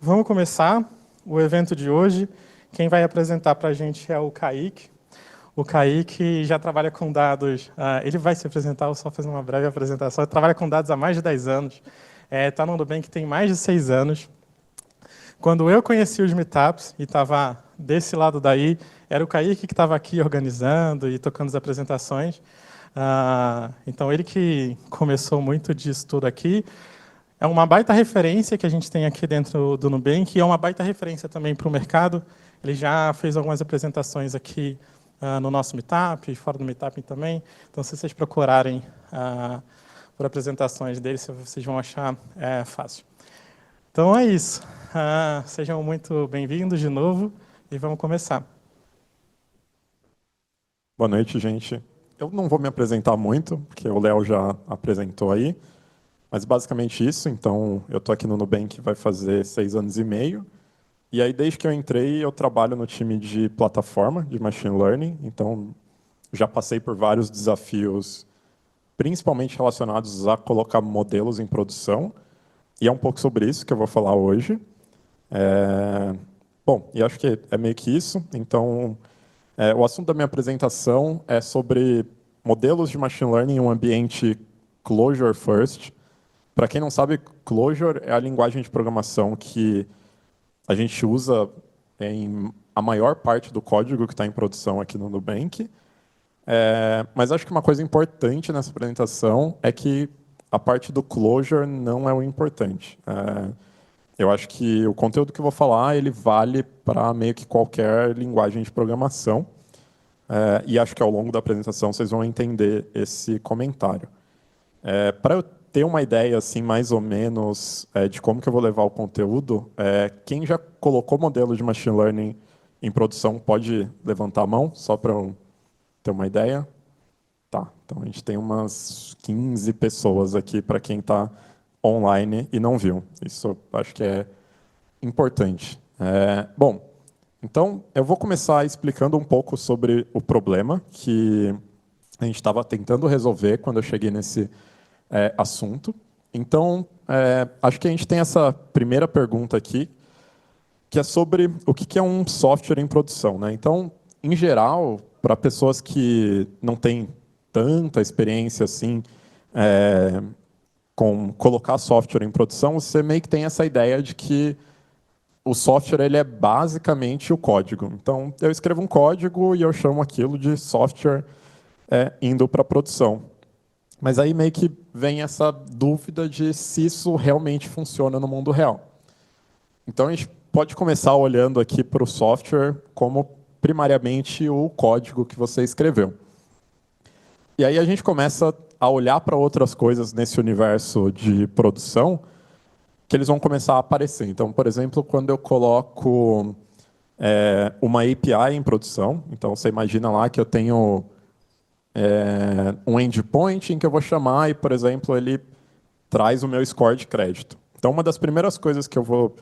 Vamos começar o evento de hoje. Quem vai apresentar para a gente é o Kaique. O Kaique já trabalha com dados, ele vai se apresentar, eu só fazer uma breve apresentação. Ele trabalha com dados há mais de 10 anos, está no Nubank tem mais de 6 anos. Quando eu conheci os meetups e estava desse lado daí, era o Kaique que estava aqui organizando e tocando as apresentações. Então, ele que começou muito disso tudo aqui. É uma baita referência que a gente tem aqui dentro do Nubank e é uma baita referência também para o mercado. Ele já fez algumas apresentações aqui no nosso Meetup, fora do Meetup também. Então, se vocês procurarem por apresentações dele, vocês vão achar fácil. Então, é isso. Sejam muito bem-vindos de novo e vamos começar. Boa noite, gente. Eu não vou me apresentar muito, porque o Léo já apresentou aí. Mas basicamente isso, então eu estou aqui no Nubank, vai fazer 6 anos e meio. E aí, desde que eu entrei, eu trabalho no time de plataforma, de Machine Learning. Então, já passei por vários desafios, principalmente relacionados a colocar modelos em produção. E é um pouco sobre isso que eu vou falar hoje. Bom, e acho que é meio que isso. Então, o assunto da minha apresentação é sobre modelos de Machine Learning em um ambiente Clojure First. Para quem não sabe, Clojure é a linguagem de programação que a gente usa em a maior parte do código que está em produção aqui no Nubank. Mas acho que uma coisa importante nessa apresentação é que a parte do Clojure não é o importante. Eu acho que o conteúdo que eu vou falar ele vale para meio que qualquer linguagem de programação. E acho que ao longo da apresentação vocês vão entender esse comentário. Para eu ter uma ideia assim mais ou menos de como que eu vou levar o conteúdo, quem já colocou modelo de machine learning em produção pode levantar a mão, só para eu ter uma ideia. Tá, então a gente tem umas 15 pessoas aqui para quem está online e não viu. Isso acho que é importante. Bom, então eu vou começar explicando um pouco sobre o problema que a gente estava tentando resolver quando eu cheguei nesse assunto. Então, acho que a gente tem essa primeira pergunta aqui, que é sobre o que é um software em produção, né? Então, em geral, para pessoas que não têm tanta experiência assim com colocar software em produção, você meio que tem essa ideia de que o software ele é basicamente o código. Então, eu escrevo um código e eu chamo aquilo de software indo para produção. Mas aí meio que vem essa dúvida de se isso realmente funciona no mundo real. Então, a gente pode começar olhando aqui para o software como primariamente o código que você escreveu. E aí a gente começa a olhar para outras coisas nesse universo de produção que eles vão começar a aparecer. Então, por exemplo, quando eu coloco uma API em produção, então você imagina lá que eu tenho um endpoint em que eu vou chamar e, por exemplo, ele traz o meu score de crédito. Então, uma das primeiras coisas que eu vou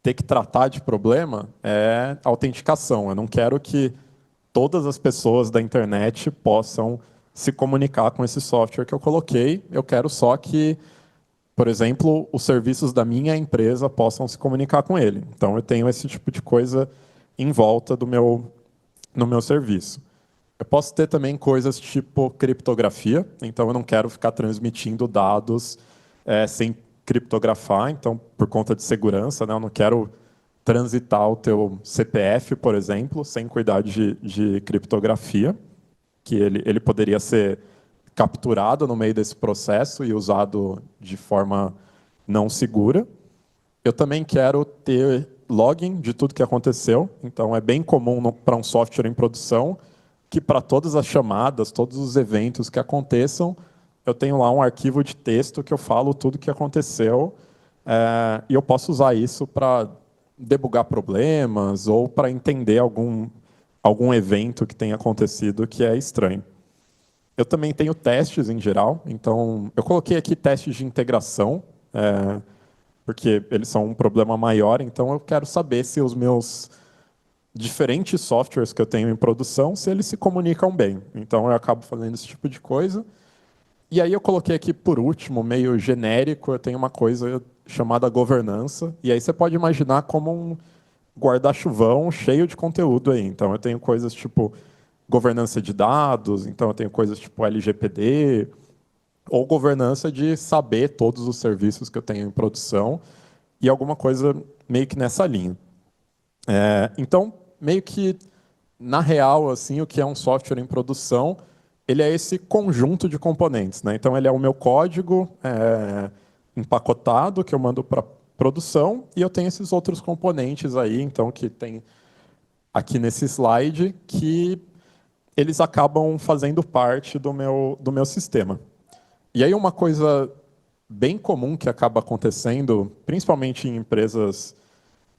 ter que tratar de problema é a autenticação. Eu não quero que todas as pessoas da internet possam se comunicar com esse software que eu coloquei. Eu quero só que, por exemplo, os serviços da minha empresa possam se comunicar com ele. Então, eu tenho esse tipo de coisa em volta no meu serviço. Eu posso ter também coisas tipo criptografia, então eu não quero ficar transmitindo dados sem criptografar, então por conta de segurança, né, eu não quero transitar o teu CPF, por exemplo, sem cuidar de criptografia, que ele poderia ser capturado no meio desse processo e usado de forma não segura. Eu também quero ter login de tudo que aconteceu, então é bem comum para um software em produção que para todas as chamadas, todos os eventos que aconteçam, eu tenho lá um arquivo de texto que eu falo tudo o que aconteceu e eu posso usar isso para debugar problemas ou para entender algum evento que tenha acontecido que é estranho. Eu também tenho testes em geral, então eu coloquei aqui testes de integração, porque eles são um problema maior, então eu quero saber se os meus diferentes softwares que eu tenho em produção, se eles se comunicam bem. Então eu acabo fazendo esse tipo de coisa. E aí eu coloquei aqui por último, meio genérico, eu tenho uma coisa chamada governança, e aí você pode imaginar como um guarda-chuvão cheio de conteúdo aí. Então eu tenho coisas tipo governança de dados, então eu tenho coisas tipo LGPD, ou governança de saber todos os serviços que eu tenho em produção, e alguma coisa meio que nessa linha. Então, meio que, na real, assim, o que é um software em produção, ele é esse conjunto de componentes, né? Então, ele é o meu código empacotado que eu mando para produção, e eu tenho esses outros componentes aí, então, que tem aqui nesse slide, que eles acabam fazendo parte do meu sistema. E aí uma coisa bem comum que acaba acontecendo, principalmente em empresas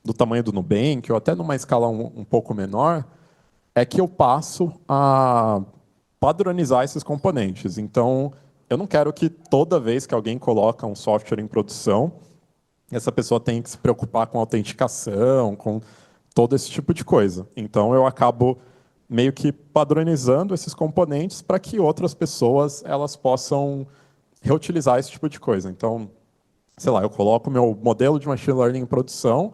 do tamanho do Nubank, ou até numa escala um pouco menor, é que eu passo a padronizar esses componentes. Então, eu não quero que toda vez que alguém coloca um software em produção, essa pessoa tenha que se preocupar com autenticação, com todo esse tipo de coisa. Então, eu acabo meio que padronizando esses componentes para que outras pessoas elas possam reutilizar esse tipo de coisa. Então, sei lá, eu coloco o meu modelo de machine learning em produção,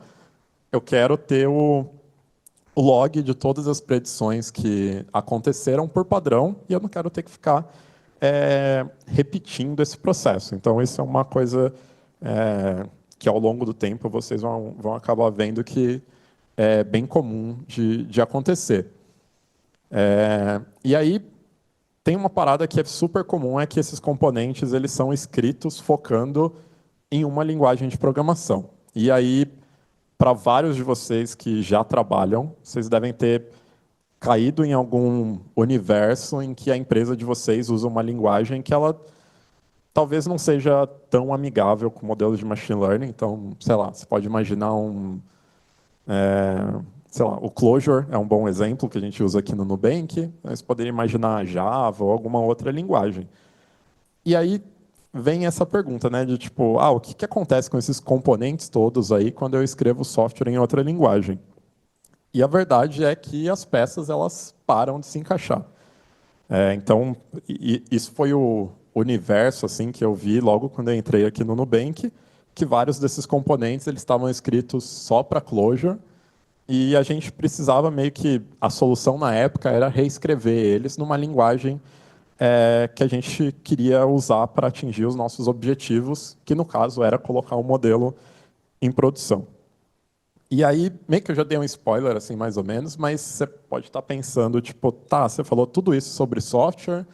eu quero ter o log de todas as predições que aconteceram por padrão e eu não quero ter que ficar repetindo esse processo. Então, isso é uma coisa que, ao longo do tempo, vocês vão acabar vendo que é bem comum de acontecer. E aí, tem uma parada que é super comum, é que esses componentes eles são escritos focando em uma linguagem de programação. E aí, para vários de vocês que já trabalham, vocês devem ter caído em algum universo em que a empresa de vocês usa uma linguagem que ela talvez não seja tão amigável com modelos de machine learning. Então, sei lá, você pode imaginar sei lá, o Clojure é um bom exemplo que a gente usa aqui no Nubank. Você poderia imaginar Java ou alguma outra linguagem. E aí vem essa pergunta, né, de tipo, o que acontece com esses componentes todos aí quando eu escrevo software em outra linguagem? E a verdade é que as peças elas param de se encaixar. Então, isso foi o universo assim que eu vi logo quando eu entrei aqui no Nubank, que vários desses componentes eles estavam escritos só para Clojure, e a gente precisava meio que a solução na época era reescrever eles numa linguagem que a gente queria usar para atingir os nossos objetivos, que no caso era colocar um modelo em produção. E aí, meio que eu já dei um spoiler, assim, mais ou menos, mas você pode estar pensando, tipo, tá, você falou tudo isso sobre software,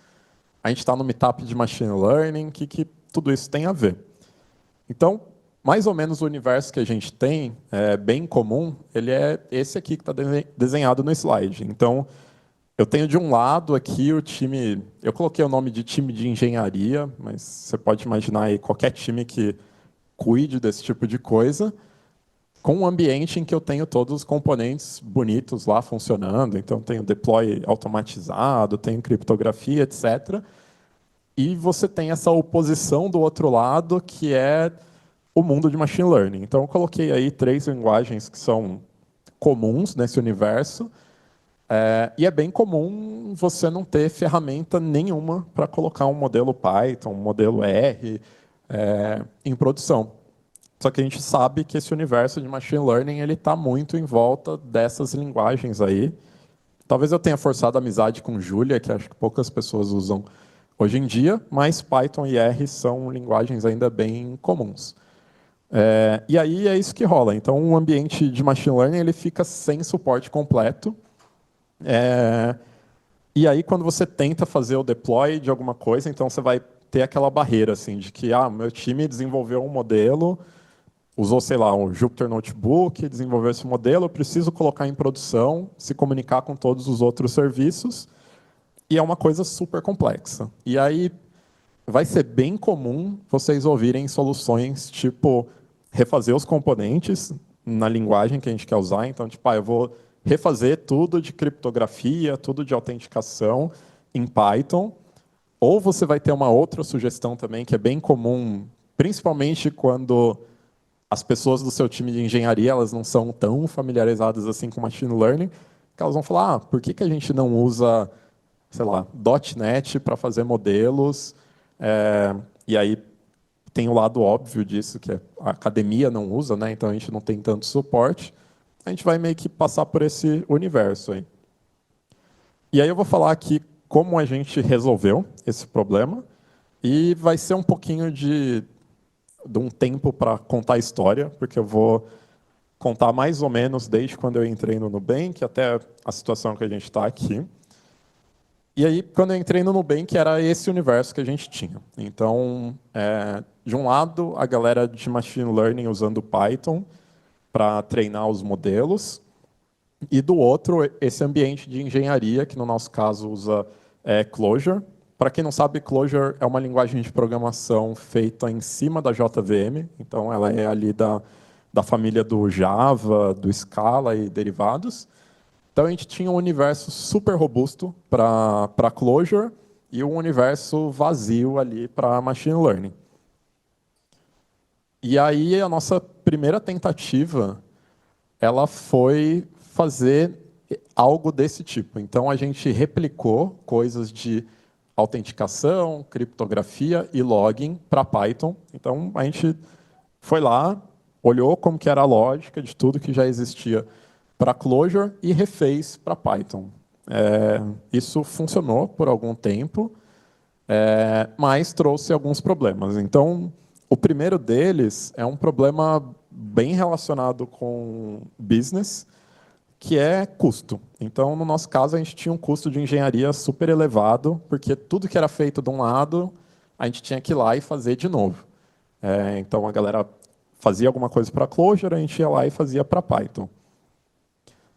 a gente está no meetup de machine learning, o que tudo isso tem a ver? Então, mais ou menos o universo que a gente tem, bem comum, ele é esse aqui que está desenhado no slide. Então, eu tenho de um lado aqui o time, eu coloquei o nome de time de engenharia, mas você pode imaginar aí qualquer time que cuide desse tipo de coisa, com um ambiente em que eu tenho todos os componentes bonitos lá funcionando. Então, tenho deploy automatizado, tenho criptografia, etc. E você tem essa oposição do outro lado, que é o mundo de machine learning. Então, eu coloquei aí 3 linguagens que são comuns nesse universo. E é bem comum você não ter ferramenta nenhuma para colocar um modelo Python, um modelo R em produção. Só que a gente sabe que esse universo de machine learning ele está muito em volta dessas linguagens aí. Talvez eu tenha forçado a amizade com Julia, que acho que poucas pessoas usam hoje em dia, mas Python e R são linguagens ainda bem comuns. E aí é isso que rola. Então, um ambiente de machine learning ele fica sem suporte completo. E aí, quando você tenta fazer o deploy de alguma coisa, então você vai ter aquela barreira assim de que meu time desenvolveu um modelo, usou, sei lá, um Jupyter Notebook, desenvolveu esse modelo, eu preciso colocar em produção, se comunicar com todos os outros serviços, e é uma coisa super complexa. E aí vai ser bem comum vocês ouvirem soluções tipo refazer os componentes na linguagem que a gente quer usar. Então, tipo, eu vou refazer tudo de criptografia, tudo de autenticação em Python. Ou você vai ter uma outra sugestão também, que é bem comum principalmente quando as pessoas do seu time de engenharia elas não são tão familiarizadas assim com machine learning, que elas vão falar, por que a gente não usa, sei lá, .NET para fazer modelos? E aí tem o lado óbvio disso, que a academia não usa, né? Então a gente não tem tanto suporte. A gente vai meio que passar por esse universo aí. E aí eu vou falar aqui como a gente resolveu esse problema e vai ser um pouquinho de um tempo para contar a história, porque eu vou contar mais ou menos desde quando eu entrei no Nubank até a situação que a gente está aqui. E aí, quando eu entrei no Nubank, era esse universo que a gente tinha. Então, de um lado, a galera de Machine Learning usando Python para treinar os modelos, e do outro, esse ambiente de engenharia, que no nosso caso usa Clojure. Para quem não sabe, Clojure é uma linguagem de programação feita em cima da JVM, então ela é ali da família do Java, do Scala e derivados. Então a gente tinha um universo super robusto para Clojure e um universo vazio ali para Machine Learning. E aí a nossa primeira tentativa ela foi fazer algo desse tipo. Então, a gente replicou coisas de autenticação, criptografia e login para Python. Então, a gente foi lá, olhou como que era a lógica de tudo que já existia para Clojure e refez para Python. Isso funcionou por algum tempo, mas trouxe alguns problemas. Então, o primeiro deles é um problema bem relacionado com business, que é custo. Então, no nosso caso, a gente tinha um custo de engenharia super elevado, porque tudo que era feito de um lado, a gente tinha que ir lá e fazer de novo. Então, a galera fazia alguma coisa para Clojure, a gente ia lá e fazia para Python.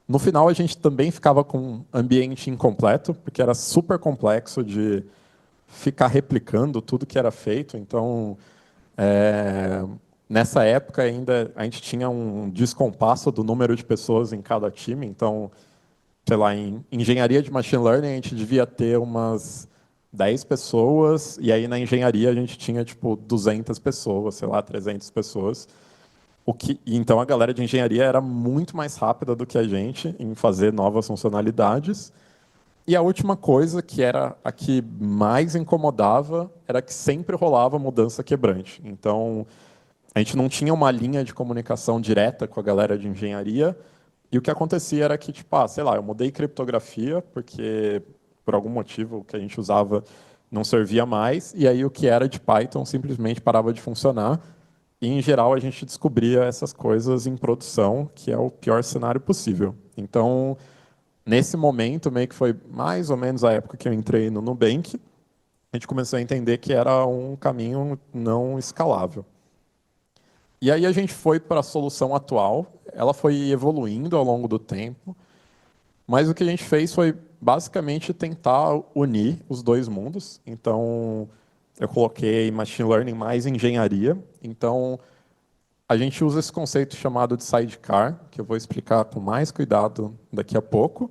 No final, a gente também ficava com um ambiente incompleto, porque era super complexo de ficar replicando tudo que era feito. Então, nessa época ainda a gente tinha um descompasso do número de pessoas em cada time. Então, sei lá, em engenharia de machine learning a gente devia ter umas 10 pessoas e aí na engenharia a gente tinha tipo 200 pessoas, sei lá, 300 pessoas. Então a galera de engenharia era muito mais rápida do que a gente em fazer novas funcionalidades. E a última coisa, que era a que mais incomodava, era que sempre rolava mudança quebrante. Então, a gente não tinha uma linha de comunicação direta com a galera de engenharia, e o que acontecia era que, tipo, sei lá, eu mudei criptografia, porque por algum motivo o que a gente usava não servia mais, e aí o que era de Python simplesmente parava de funcionar, e em geral a gente descobria essas coisas em produção, que é o pior cenário possível. Então, nesse momento, meio que foi mais ou menos a época que eu entrei no Nubank, a gente começou a entender que era um caminho não escalável. E aí a gente foi para a solução atual, ela foi evoluindo ao longo do tempo, mas o que a gente fez foi basicamente tentar unir os dois mundos. Então, eu coloquei machine learning mais engenharia. Então, a gente usa esse conceito chamado de sidecar, que eu vou explicar com mais cuidado daqui a pouco.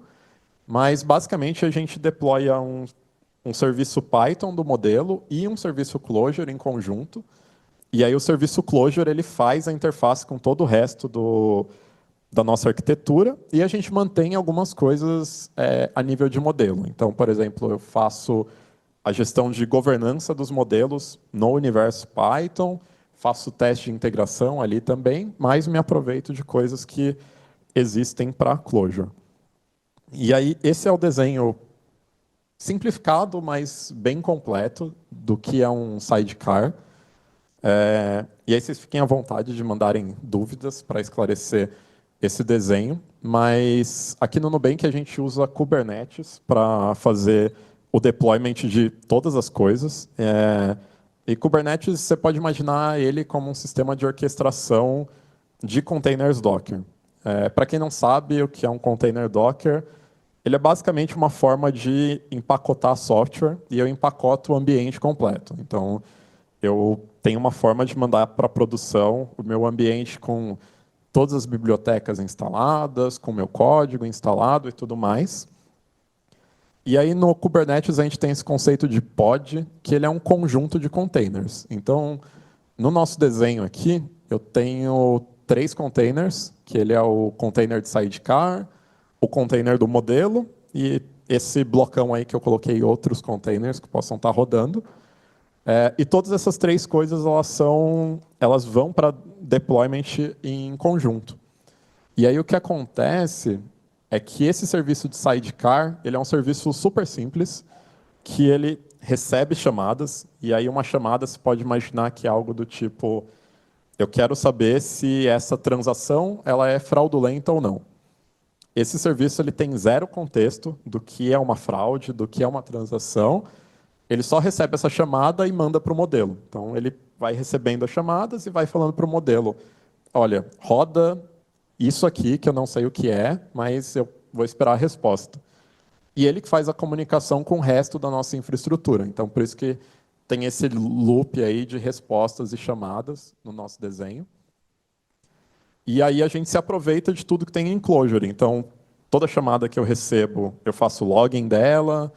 Mas, basicamente, a gente deploya um serviço Python do modelo e um serviço Clojure em conjunto. E aí o serviço Clojure ele faz a interface com todo o resto da nossa arquitetura e a gente mantém algumas coisas a nível de modelo. Então, por exemplo, eu faço a gestão de governança dos modelos no universo Python, faço teste de integração ali também, mas me aproveito de coisas que existem para Clojure. E aí, esse é o desenho simplificado, mas bem completo do que é um sidecar. E aí vocês fiquem à vontade de mandarem dúvidas para esclarecer esse desenho, mas aqui no Nubank a gente usa Kubernetes para fazer o deployment de todas as coisas. E Kubernetes, você pode imaginar ele como um sistema de orquestração de containers Docker. Para quem não sabe o que é um container Docker, ele é basicamente uma forma de empacotar software e eu empacoto o ambiente completo. Então, eu tenho uma forma de mandar para produção o meu ambiente com todas as bibliotecas instaladas, com o meu código instalado e tudo mais. E aí no Kubernetes a gente tem esse conceito de pod, que ele é um conjunto de containers. Então, no nosso desenho aqui, eu tenho 3 containers, que ele é o container de sidecar, o container do modelo e esse blocão aí que eu coloquei outros containers que possam estar rodando. E todas essas 3 coisas elas vão para deployment em conjunto. E aí o que acontece é que esse serviço de sidecar, ele é um serviço super simples, que ele recebe chamadas, e aí uma chamada você pode imaginar que é algo do tipo, eu quero saber se essa transação ela é fraudulenta ou não. Esse serviço ele tem 0 contexto do que é uma fraude, do que é uma transação. Ele só recebe essa chamada e manda para o modelo. Então, ele vai recebendo as chamadas e vai falando para o modelo, olha, roda isso aqui, que eu não sei o que é, mas eu vou esperar a resposta. E ele que faz a comunicação com o resto da nossa infraestrutura. Então, por isso que tem esse loop aí de respostas e chamadas no nosso desenho. E aí a gente se aproveita de tudo que tem em Clojure. Então, toda chamada que eu recebo, eu faço login dela,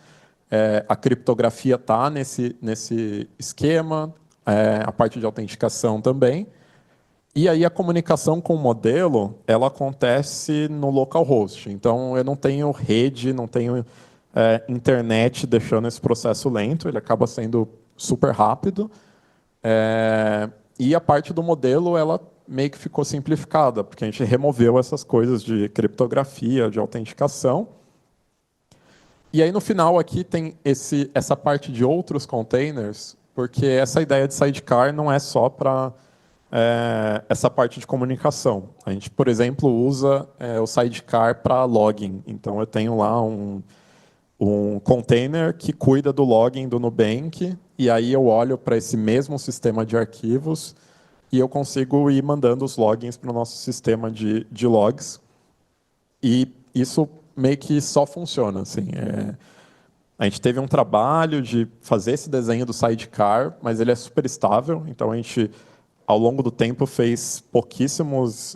a criptografia está nesse esquema, a parte de autenticação também. E aí a comunicação com o modelo, ela acontece no localhost. Então, eu não tenho rede, não tenho internet deixando esse processo lento, ele acaba sendo super rápido. E a parte do modelo, ela meio que ficou simplificada, porque a gente removeu essas coisas de criptografia, de autenticação. E aí, no final, aqui tem essa parte de outros containers, porque essa ideia de sidecar não é só para essa parte de comunicação. A gente, por exemplo, usa o sidecar para login. Então, eu tenho lá um container que cuida do login do Nubank, e aí eu olho para esse mesmo sistema de arquivos e eu consigo ir mandando os logins para o nosso sistema de logs. E isso meio que só funciona. Assim, a gente teve um trabalho de fazer esse desenho do sidecar, mas ele é super estável, então a gente, ao longo do tempo, fez pouquíssimos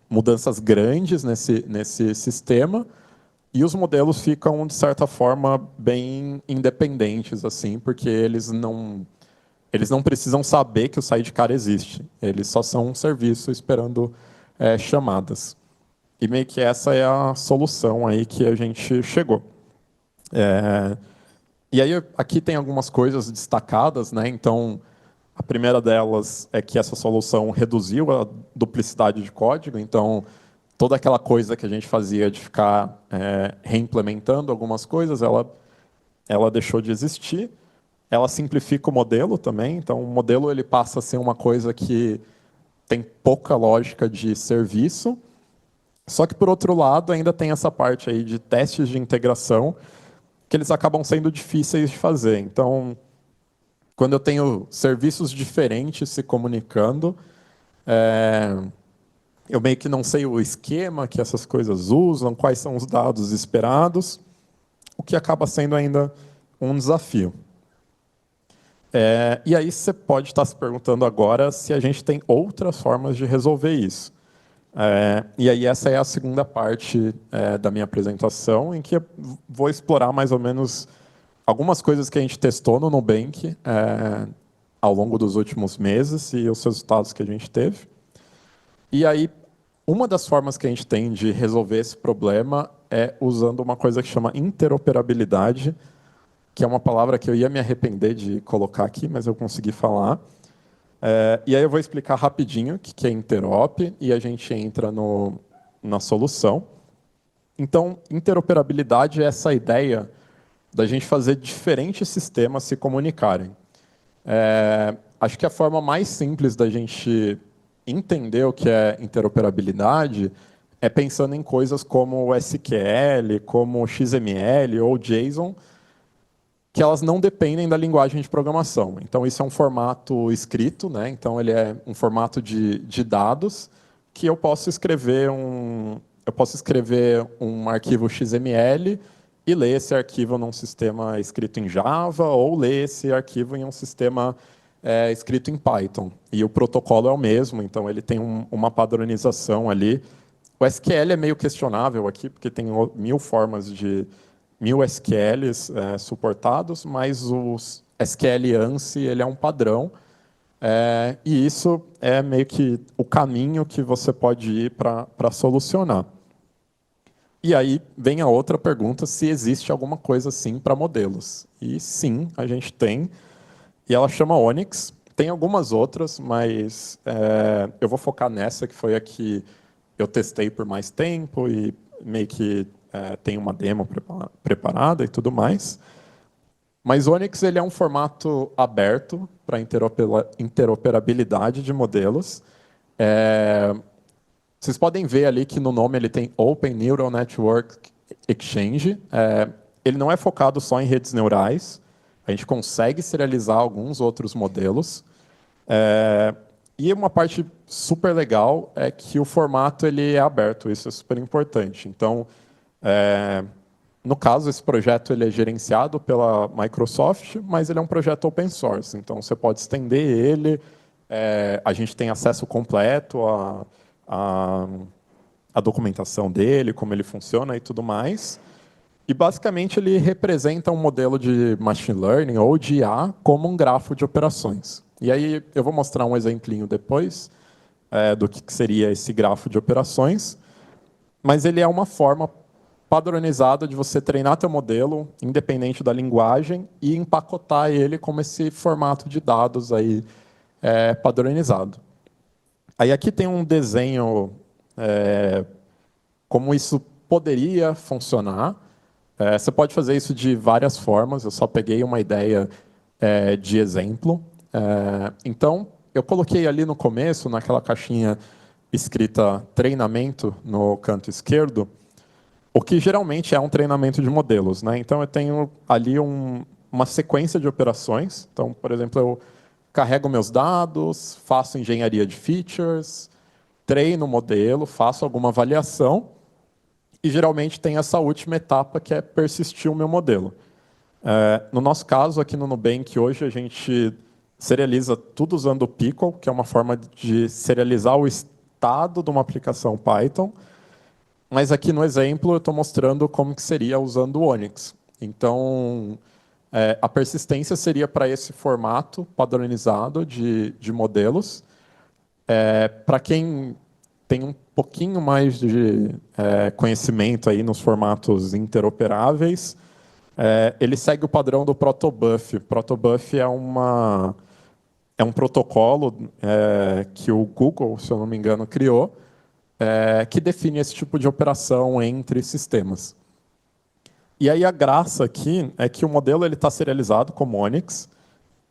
mudanças grandes nesse sistema, e os modelos ficam, de certa forma, bem independentes, assim, porque eles não precisam saber que o sidecar existe. Eles só são um serviço esperando chamadas. E meio que essa é a solução aí que a gente chegou. E aí aqui tem algumas coisas destacadas, né? Então, a primeira delas é que essa solução reduziu a duplicidade de código. Então, toda aquela coisa que a gente fazia de ficar reimplementando algumas coisas, ela deixou de existir. Ela simplifica o modelo também. Então, o modelo ele passa a ser uma coisa que tem pouca lógica de serviço. Só que, por outro lado, ainda tem essa parte aí de testes de integração que eles acabam sendo difíceis de fazer. Então, quando eu tenho serviços diferentes se comunicando, eu meio que não sei o esquema que essas coisas usam, quais são os dados esperados, o que acaba sendo ainda um desafio. E aí você pode estar se perguntando agora se a gente tem outras formas de resolver isso. E aí essa é a segunda parte da minha apresentação, em que eu vou explorar mais ou menos algumas coisas que a gente testou no Nubank ao longo dos últimos meses e os resultados que a gente teve. E aí, uma das formas que a gente tem de resolver esse problema é usando uma coisa que chama interoperabilidade, que é uma palavra que eu ia me arrepender de colocar aqui, mas eu consegui falar. E aí eu vou explicar rapidinho o que é interop e a gente entra na solução. Então, interoperabilidade é essa ideia da gente fazer diferentes sistemas se comunicarem. Acho que a forma mais simples da gente entender o que é interoperabilidade é pensando em coisas como SQL, como XML ou JSON, que elas não dependem da linguagem de programação. Então, isso é um formato escrito, né? Então, ele é um formato de dados que eu posso escrever um arquivo XML e ler esse arquivo num sistema escrito em Java ou ler esse arquivo em um sistema escrito em Python. E o protocolo é o mesmo, então ele tem uma padronização ali. O SQL é meio questionável aqui, porque tem 1000 formas de 1000 SQLs suportados, mas os SQL ANSI ele é um padrão, e isso é meio que o caminho que você pode ir para solucionar. E aí vem a outra pergunta, se existe alguma coisa assim para modelos. E sim, a gente tem, e ela chama Onyx. Tem algumas outras, mas eu vou focar nessa, que foi a que eu testei por mais tempo e meio que tem uma demo preparada e tudo mais. Mas o Onyx ele é um formato aberto para interoperabilidade de modelos. Vocês podem ver ali que no nome ele tem Open Neural Network Exchange. Ele não é focado só em redes neurais. A gente consegue serializar alguns outros modelos. E uma parte super legal é que o formato ele é aberto. Isso é super importante. Então, no caso, esse projeto ele é gerenciado pela Microsoft, mas ele é um projeto open source. Então, você pode estender ele. A gente tem acesso completo a documentação dele, como ele funciona e tudo mais. E, basicamente, ele representa um modelo de machine learning ou de IA como um grafo de operações. E aí eu vou mostrar um exemplinho depois do que seria esse grafo de operações. Mas ele é uma forma padronizada de você treinar teu modelo, independente da linguagem, e empacotar ele como esse formato de dados aí, padronizado. Aí aqui tem um desenho como isso poderia funcionar. Você pode fazer isso de várias formas, eu só peguei uma ideia de exemplo. Então, eu coloquei ali no começo, naquela caixinha escrita treinamento no canto esquerdo, o que geralmente é um treinamento de modelos, né? Então, eu tenho ali uma sequência de operações. Então, por exemplo, eu carrego meus dados, faço engenharia de features, treino o modelo, faço alguma avaliação e geralmente tem essa última etapa que é persistir o meu modelo. No nosso caso, aqui no Nubank, hoje a gente serializa tudo usando o Pickle, que é uma forma de serializar o estado de uma aplicação Python. Mas aqui no exemplo eu estou mostrando como que seria usando o Onyx. Então, a persistência seria para esse formato padronizado de modelos. Para quem tem um pouquinho mais de conhecimento aí nos formatos interoperáveis, ele segue o padrão do protobuf. Protobuf é um protocolo que o Google, se eu não me engano, criou, que define esse tipo de operação entre sistemas. E aí a graça aqui é que o modelo está serializado como Onyx,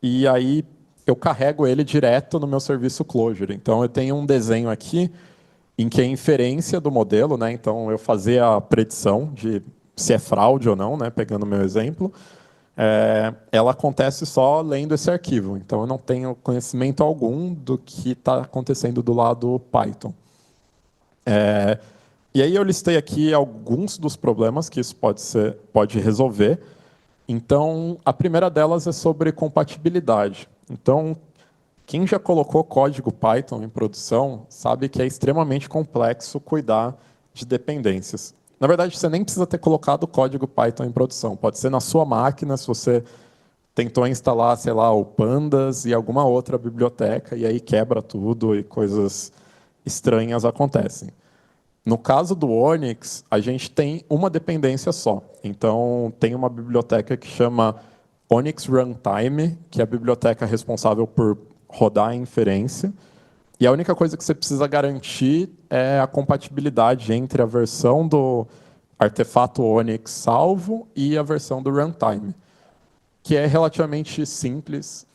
e aí eu carrego ele direto no meu serviço Clojure. Então eu tenho um desenho aqui em que a inferência do modelo, né, então eu fazer a predição de se é fraude ou não, né, pegando o meu exemplo, ela acontece só lendo esse arquivo. Então eu não tenho conhecimento algum do que está acontecendo do lado Python. E aí eu listei aqui alguns dos problemas que isso pode resolver. Então, a primeira delas é sobre compatibilidade. Então, quem já colocou código Python em produção sabe que é extremamente complexo cuidar de dependências. Na verdade, você nem precisa ter colocado código Python em produção. Pode ser na sua máquina, se você tentou instalar, sei lá, o Pandas e alguma outra biblioteca, e aí quebra tudo e coisas estranhas acontecem. No caso do Onyx, a gente tem uma dependência só. Então, tem uma biblioteca que chama Onyx Runtime, que é a biblioteca responsável por rodar a inferência. E a única coisa que você precisa garantir é a compatibilidade entre a versão do artefato Onyx salvo e a versão do runtime, que é relativamente simples.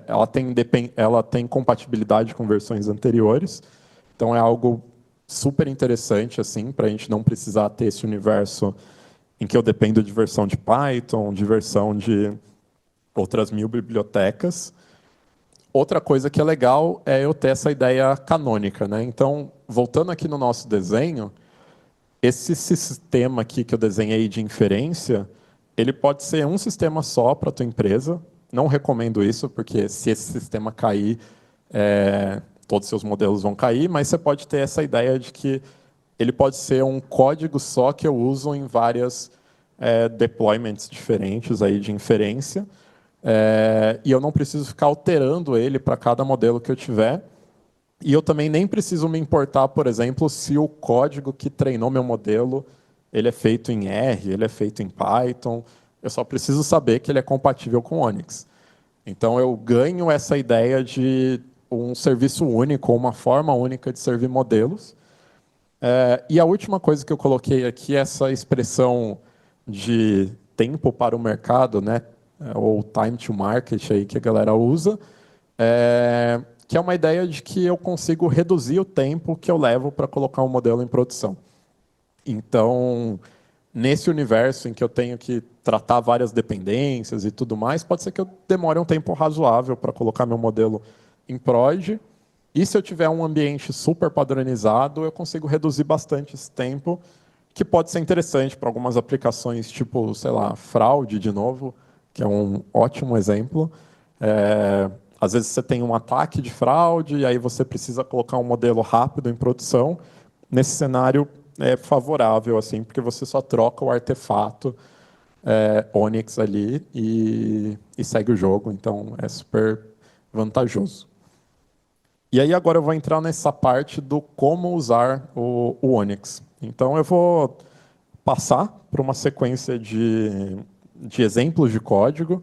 Ela tem compatibilidade com versões anteriores. Então, é algo super interessante assim, para a gente não precisar ter esse universo em que eu dependo de versão de Python, de versão de outras 1000 bibliotecas. Outra coisa que é legal é eu ter essa ideia canônica, né? Então, voltando aqui no nosso desenho, esse sistema aqui que eu desenhei de inferência, ele pode ser um sistema só para a tua empresa. Não recomendo isso, porque se esse sistema cair, todos os seus modelos vão cair, mas você pode ter essa ideia de que ele pode ser um código só que eu uso em várias deployments diferentes aí de inferência. E eu não preciso ficar alterando ele para cada modelo que eu tiver. E eu também nem preciso me importar, por exemplo, se o código que treinou meu modelo ele é feito em R, ele é feito em Python. Eu só preciso saber que ele é compatível com Onyx. Então, eu ganho essa ideia de um serviço único, uma forma única de servir modelos. E a última coisa que eu coloquei aqui é essa expressão de tempo para o mercado, né? Ou time to market aí que a galera usa, que é uma ideia de que eu consigo reduzir o tempo que eu levo para colocar um modelo em produção. Então, nesse universo em que eu tenho que tratar várias dependências e tudo mais, pode ser que eu demore um tempo razoável para colocar meu modelo em prod. E se eu tiver um ambiente super padronizado, eu consigo reduzir bastante esse tempo, que pode ser interessante para algumas aplicações, tipo, sei lá, fraude, de novo, que é um ótimo exemplo. Às vezes você tem um ataque de fraude, e aí você precisa colocar um modelo rápido em produção. Nesse cenário, é favorável, assim, porque você só troca o artefato Onyx ali e segue o jogo, então é super vantajoso. E aí agora eu vou entrar nessa parte do como usar o Onyx. Então eu vou passar por uma sequência de exemplos de código.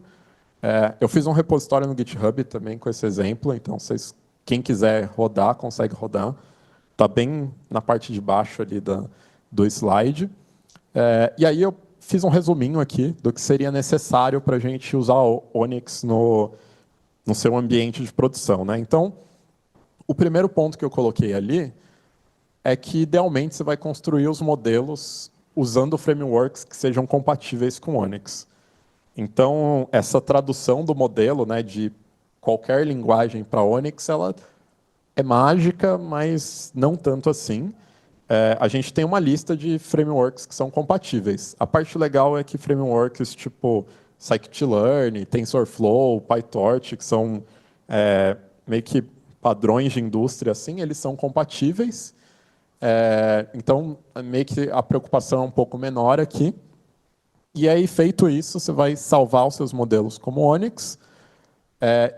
Eu fiz um repositório no GitHub também com esse exemplo, então quem quiser rodar, consegue rodar. Está bem na parte de baixo ali do slide. E aí eu fiz um resuminho aqui do que seria necessário para a gente usar o Onyx no seu ambiente de produção, né? Então, o primeiro ponto que eu coloquei ali é que, idealmente, você vai construir os modelos usando frameworks que sejam compatíveis com Onyx. Então, essa tradução do modelo, né, de qualquer linguagem para Onyx, ela é mágica, mas não tanto assim. A gente tem uma lista de frameworks que são compatíveis. A parte legal é que frameworks tipo Scikit-learn, TensorFlow, PyTorch, que são meio que padrões de indústria, assim, eles são compatíveis. Então, meio que a preocupação é um pouco menor aqui. E aí, feito isso, você vai salvar os seus modelos como Onyx,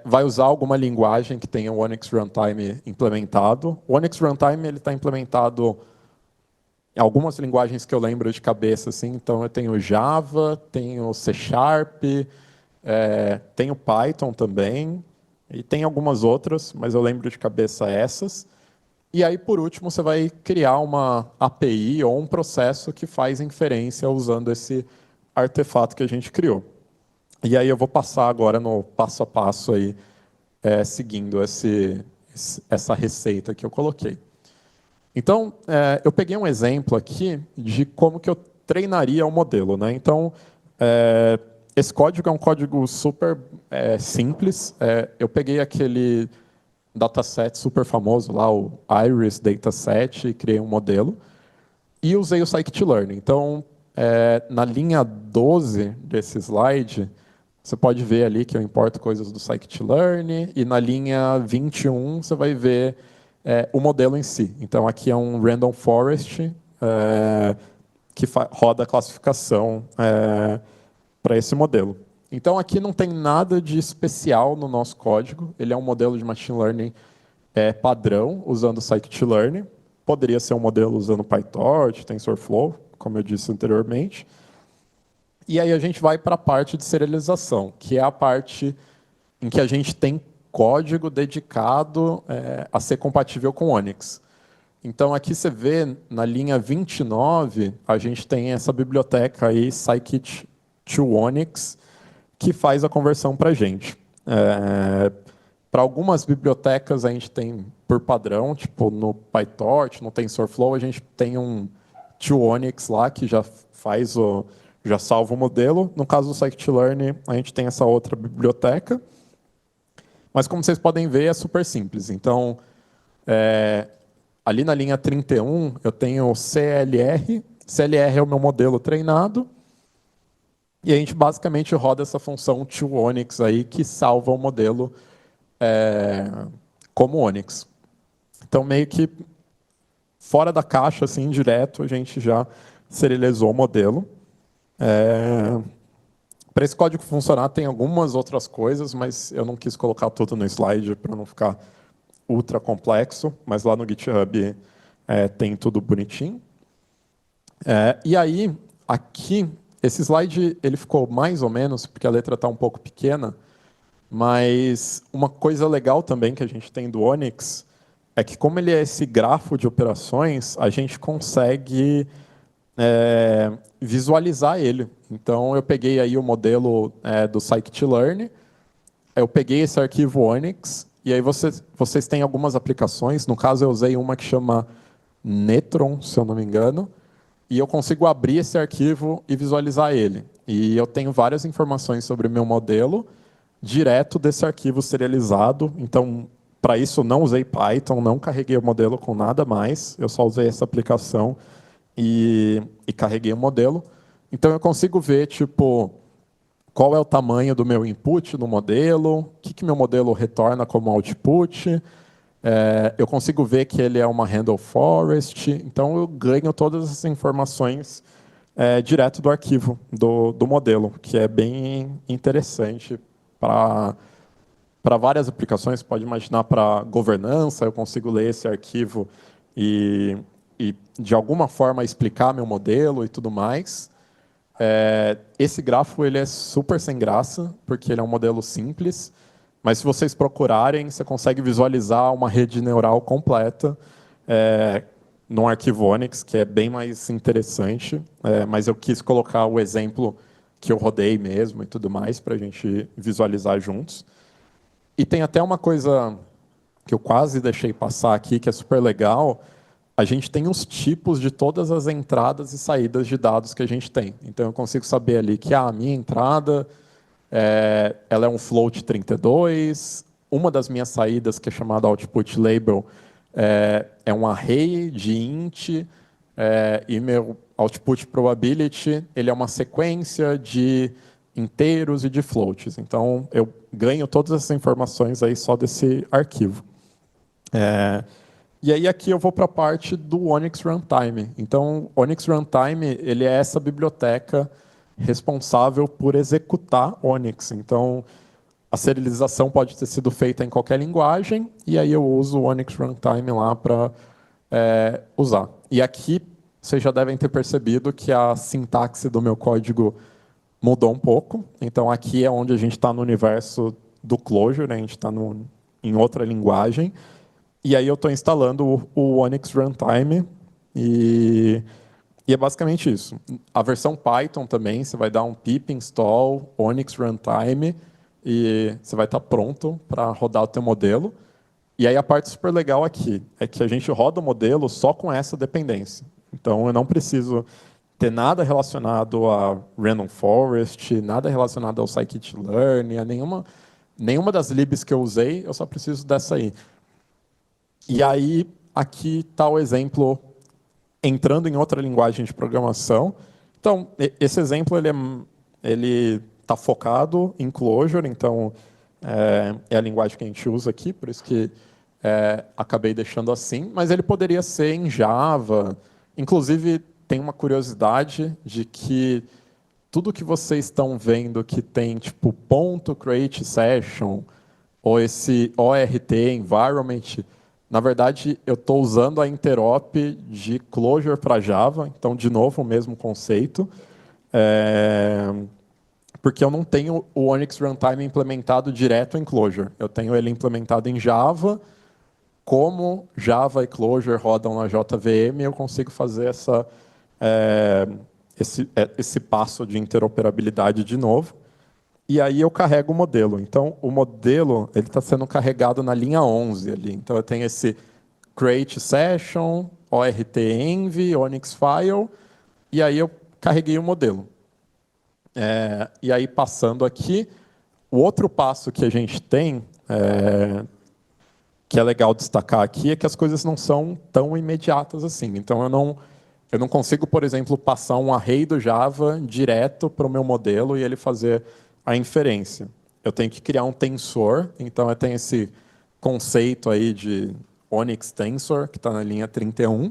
vai usar alguma linguagem que tenha o Onyx Runtime implementado. O Onyx Runtime está implementado em algumas linguagens que eu lembro de cabeça, assim. Então, eu tenho Java, tenho C Sharp, tenho Python também, e tem algumas outras, mas eu lembro de cabeça essas. E aí, por último, você vai criar uma API ou um processo que faz inferência usando esse artefato que a gente criou. E aí eu vou passar agora no passo a passo aí, seguindo essa receita que eu coloquei. Então, eu peguei um exemplo aqui de como que eu treinaria o modelo, né? Então, esse código é um código super simples. Eu peguei aquele dataset super famoso lá, o Iris Dataset, e criei um modelo. E usei o Scikit-learn. Então, na linha 12 desse slide, você pode ver ali que eu importo coisas do Scikit-learn, e na linha 21 você vai ver o modelo em si. Então, aqui é um Random Forest que roda a classificação para esse modelo. Então, aqui não tem nada de especial no nosso código. Ele é um modelo de Machine Learning padrão, usando Scikit-learn. Poderia ser um modelo usando PyTorch, TensorFlow, como eu disse anteriormente. E aí a gente vai para a parte de serialização, que é a parte em que a gente tem código dedicado a ser compatível com Onyx. Então, aqui você vê, na linha 29, a gente tem essa biblioteca aí, Scikit-to-Onyx, que faz a conversão para a gente. Para algumas bibliotecas, a gente tem por padrão, tipo no PyTorch, no TensorFlow, a gente tem um to-Onyx lá, que já salva o modelo. No caso do Scikit-learn, a gente tem essa outra biblioteca. Mas, como vocês podem ver, é super simples. Então, ali na linha 31, eu tenho CLR. CLR é o meu modelo treinado. E a gente basicamente roda essa função to-Onyx aí, que salva o modelo como Onyx. Então, meio que fora da caixa, assim, direto, a gente já serializou o modelo. Para esse código funcionar, tem algumas outras coisas, mas eu não quis colocar tudo no slide para não ficar ultra complexo, mas lá no GitHub tem tudo bonitinho. E aí, aqui, esse slide ele ficou mais ou menos, porque a letra está um pouco pequena, mas uma coisa legal também que a gente tem do Onyx é que, como ele é esse grafo de operações, a gente consegue visualizar ele. Então, eu peguei aí o modelo do scikit-learn, eu peguei esse arquivo Onyx, e aí vocês têm algumas aplicações, no caso eu usei uma que chama Netron, se eu não me engano, e eu consigo abrir esse arquivo e visualizar ele. E eu tenho várias informações sobre o meu modelo direto desse arquivo serializado. Então, para isso, não usei Python, não carreguei o modelo com nada mais. Eu só usei essa aplicação e carreguei o modelo. Então, eu consigo ver, tipo, qual é o tamanho do meu input no modelo, o que meu modelo retorna como output. Eu consigo ver que ele é uma handle forest. Então, eu ganho todas essas informações direto do arquivo do modelo, que é bem interessante para várias aplicações. Você pode imaginar para governança, eu consigo ler esse arquivo e de alguma forma explicar meu modelo e tudo mais. Esse grafo ele é super sem graça, porque ele é um modelo simples, mas se vocês procurarem, você consegue visualizar uma rede neural completa num arquivo Onyx, que é bem mais interessante, mas eu quis colocar o exemplo que eu rodei mesmo e tudo mais, para a gente visualizar juntos. E tem até uma coisa que eu quase deixei passar aqui, que é super legal. A gente tem os tipos de todas as entradas e saídas de dados que a gente tem. Então, eu consigo saber ali que a minha entrada ela é um float 32, uma das minhas saídas, que é chamada output label, é um array de int, e meu output probability ele é uma sequência de inteiros e de floats. Então, eu ganho todas essas informações aí só desse arquivo. E aí aqui eu vou para a parte do Onyx Runtime. Então, o Onyx Runtime ele é essa biblioteca responsável por executar Onyx. Então, a serialização pode ter sido feita em qualquer linguagem, e aí eu uso o Onyx Runtime lá para usar. E aqui vocês já devem ter percebido que a sintaxe do meu código mudou um pouco. Então, aqui é onde a gente está no universo do Clojure, né? A gente está em outra linguagem. E aí eu estou instalando o Onyx Runtime e é basicamente isso. A versão Python também, você vai dar um pip install Onyx Runtime e você vai estar pronto para rodar o teu modelo. E aí a parte super legal aqui é que a gente roda o modelo só com essa dependência. Então eu não preciso ter nada relacionado a Random Forest, nada relacionado ao scikit-learn, a nenhuma das libs que eu usei, eu só preciso dessa aí. E aí, aqui está o exemplo entrando em outra linguagem de programação. Então, esse exemplo ele está focado em Clojure, então é a linguagem que a gente usa aqui, por isso que acabei deixando assim, mas ele poderia ser em Java. Inclusive, tem uma curiosidade de que tudo que vocês estão vendo que tem tipo ponto .create session ou esse ORT environment, na verdade, eu estou usando a interop de Clojure para Java, então, de novo, o mesmo conceito, porque eu não tenho o Onyx Runtime implementado direto em Clojure. Eu tenho ele implementado em Java, como Java e Clojure rodam na JVM, eu consigo fazer esse passo de interoperabilidade de novo. E aí eu carrego o modelo. Então, o modelo ele está sendo carregado na linha 11 ali. Então, eu tenho esse create session, ORT env, Onyx file, e aí eu carreguei o modelo. E aí, passando aqui, o outro passo que a gente tem, que é legal destacar aqui, é que as coisas não são tão imediatas assim. Então, eu não consigo, por exemplo, passar um array do Java direto para o meu modelo e ele fazer a inferência. Eu tenho que criar um tensor, então eu tenho esse conceito aí de Onyx Tensor, que está na linha 31.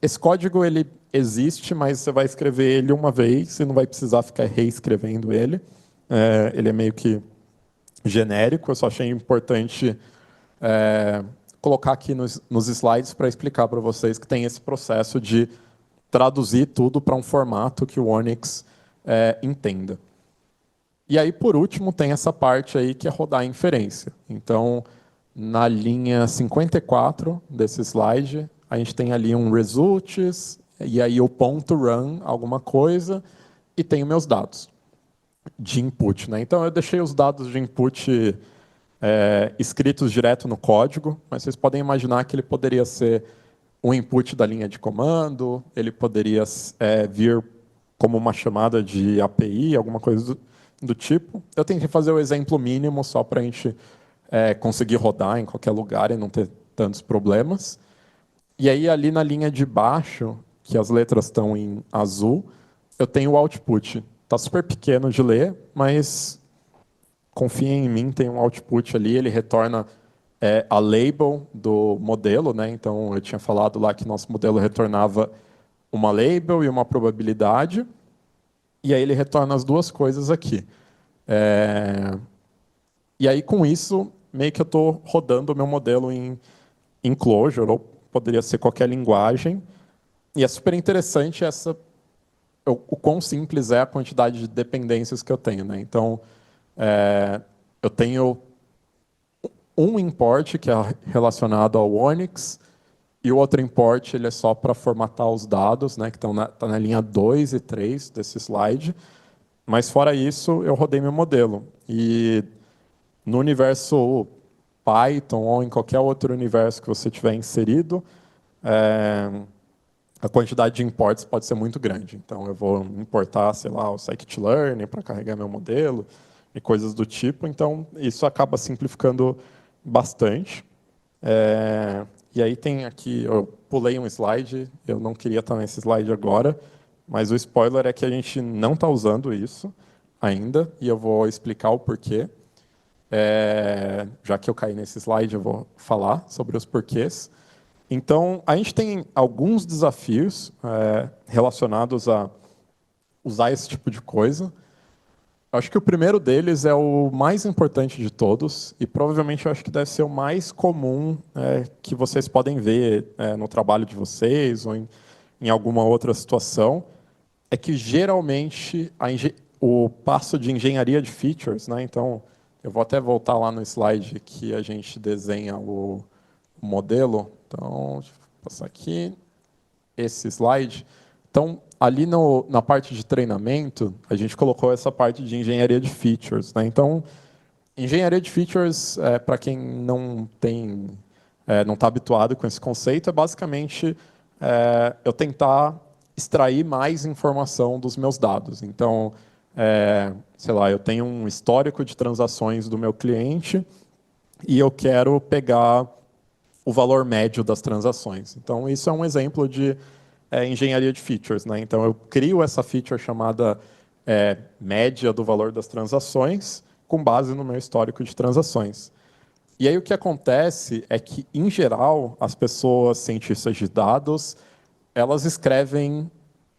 Esse código ele existe, mas você vai escrever ele uma vez e não vai precisar ficar reescrevendo ele. Ele é meio que genérico, eu só achei importante colocar aqui nos slides para explicar para vocês que tem esse processo de traduzir tudo para um formato que o Onyx entenda. E aí, por último, tem essa parte aí que é rodar a inferência. Então, na linha 54 desse slide, a gente tem ali um results, e aí o ponto run alguma coisa, e tenho meus dados de input. Né? Então, eu deixei os dados de input escritos direto no código, mas vocês podem imaginar que ele poderia ser um input da linha de comando, ele poderia vir como uma chamada de API, alguma coisa do tipo. Eu tentei fazer o exemplo mínimo só para a gente conseguir rodar em qualquer lugar e não ter tantos problemas. E aí, ali na linha de baixo, que as letras estão em azul, eu tenho o output. Está super pequeno de ler, mas confiem em mim, tem um output ali, ele retorna a label do modelo, né? Então, eu tinha falado lá que nosso modelo retornava uma label e uma probabilidade, e aí ele retorna as duas coisas aqui. E aí, com isso, meio que eu estou rodando o meu modelo em Clojure, ou poderia ser qualquer linguagem, e é super interessante o quão simples é a quantidade de dependências que eu tenho. Né? Então, eu tenho um import que é relacionado ao Onyx, e o outro import ele é só para formatar os dados, né, que estão na linha 2 e 3 desse slide. Mas, fora isso, eu rodei meu modelo. E no universo Python ou em qualquer outro universo que você tiver inserido, a quantidade de imports pode ser muito grande. Então, eu vou importar, sei lá, o scikit-learn para carregar meu modelo e coisas do tipo. Então, isso acaba simplificando bastante. E aí tem aqui, eu pulei um slide, eu não queria estar nesse slide agora, mas o spoiler é que a gente não está usando isso ainda, e eu vou explicar o porquê. Já que eu caí nesse slide, eu vou falar sobre os porquês. Então, a gente tem alguns desafios relacionados a usar esse tipo de coisa. Acho que o primeiro deles é o mais importante de todos, e provavelmente eu acho que deve ser o mais comum que vocês podem ver no trabalho de vocês ou em alguma outra situação, é que geralmente o passo de engenharia de features, né? Então, eu vou até voltar lá no slide que a gente desenha o modelo. Então, deixa eu passar aqui esse slide. Então, ali na parte de treinamento, a gente colocou essa parte de engenharia de features. Né? Então, engenharia de features, para quem não está habituado com esse conceito, é basicamente eu tentar extrair mais informação dos meus dados. Então, sei lá, eu tenho um histórico de transações do meu cliente e eu quero pegar o valor médio das transações. Então, isso é um exemplo de engenharia de features. Né? Então, eu crio essa feature chamada média do valor das transações, com base no meu histórico de transações. E aí o que acontece é que, em geral, as pessoas cientistas de dados, elas escrevem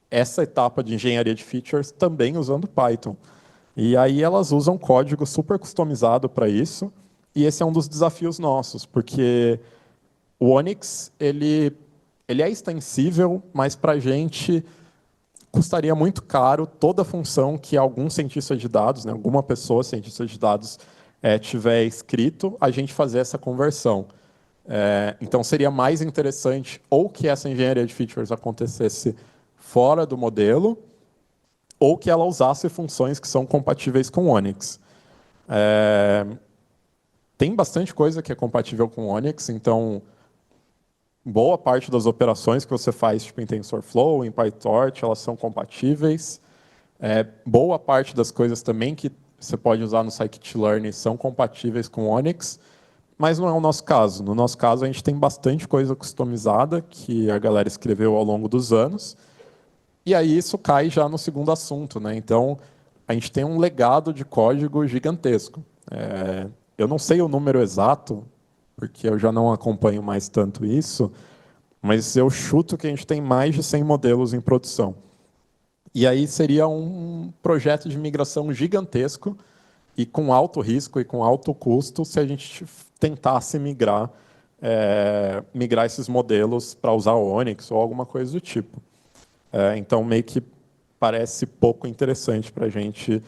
essa etapa de engenharia de features também usando Python. E aí elas usam código super customizado para isso, e esse é um dos desafios nossos, porque o Onyx, ele é extensível, mas para a gente custaria muito caro toda a função que algum cientista de dados, né, alguma pessoa cientista de dados tiver escrito, a gente fazer essa conversão. Então, seria mais interessante ou que essa engenharia de features acontecesse fora do modelo, ou que ela usasse funções que são compatíveis com o Onyx. Tem bastante coisa que é compatível com o Onyx, então boa parte das operações que você faz, tipo em TensorFlow, em PyTorch, elas são compatíveis. Boa parte das coisas também que você pode usar no scikit-learn são compatíveis com Onyx, mas não é o nosso caso. No nosso caso, a gente tem bastante coisa customizada que a galera escreveu ao longo dos anos, e aí isso cai já no segundo assunto. Né? Então, a gente tem um legado de código gigantesco. Eu não sei o número exato, porque eu já não acompanho mais tanto isso, mas eu chuto que a gente tem mais de 100 modelos em produção. E aí seria um projeto de migração gigantesco e com alto risco e com alto custo se a gente tentasse migrar esses modelos para usar o Onyx ou alguma coisa do tipo. Então, meio que parece pouco interessante para a gente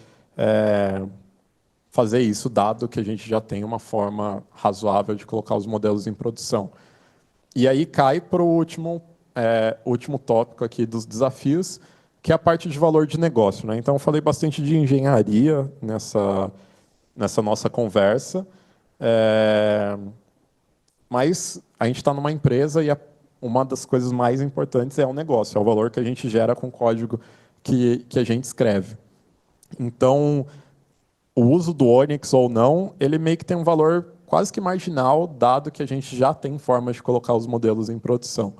fazer isso, dado que a gente já tem uma forma razoável de colocar os modelos em produção. E aí cai para o último tópico aqui dos desafios, que é a parte de valor de negócio, né? Então, eu falei bastante de engenharia nessa nossa conversa, mas a gente está numa empresa e uma das coisas mais importantes é o negócio, é o valor que a gente gera com o código que a gente escreve. Então, o uso do Onyx ou não, ele meio que tem um valor quase que marginal, dado que a gente já tem formas de colocar os modelos em produção.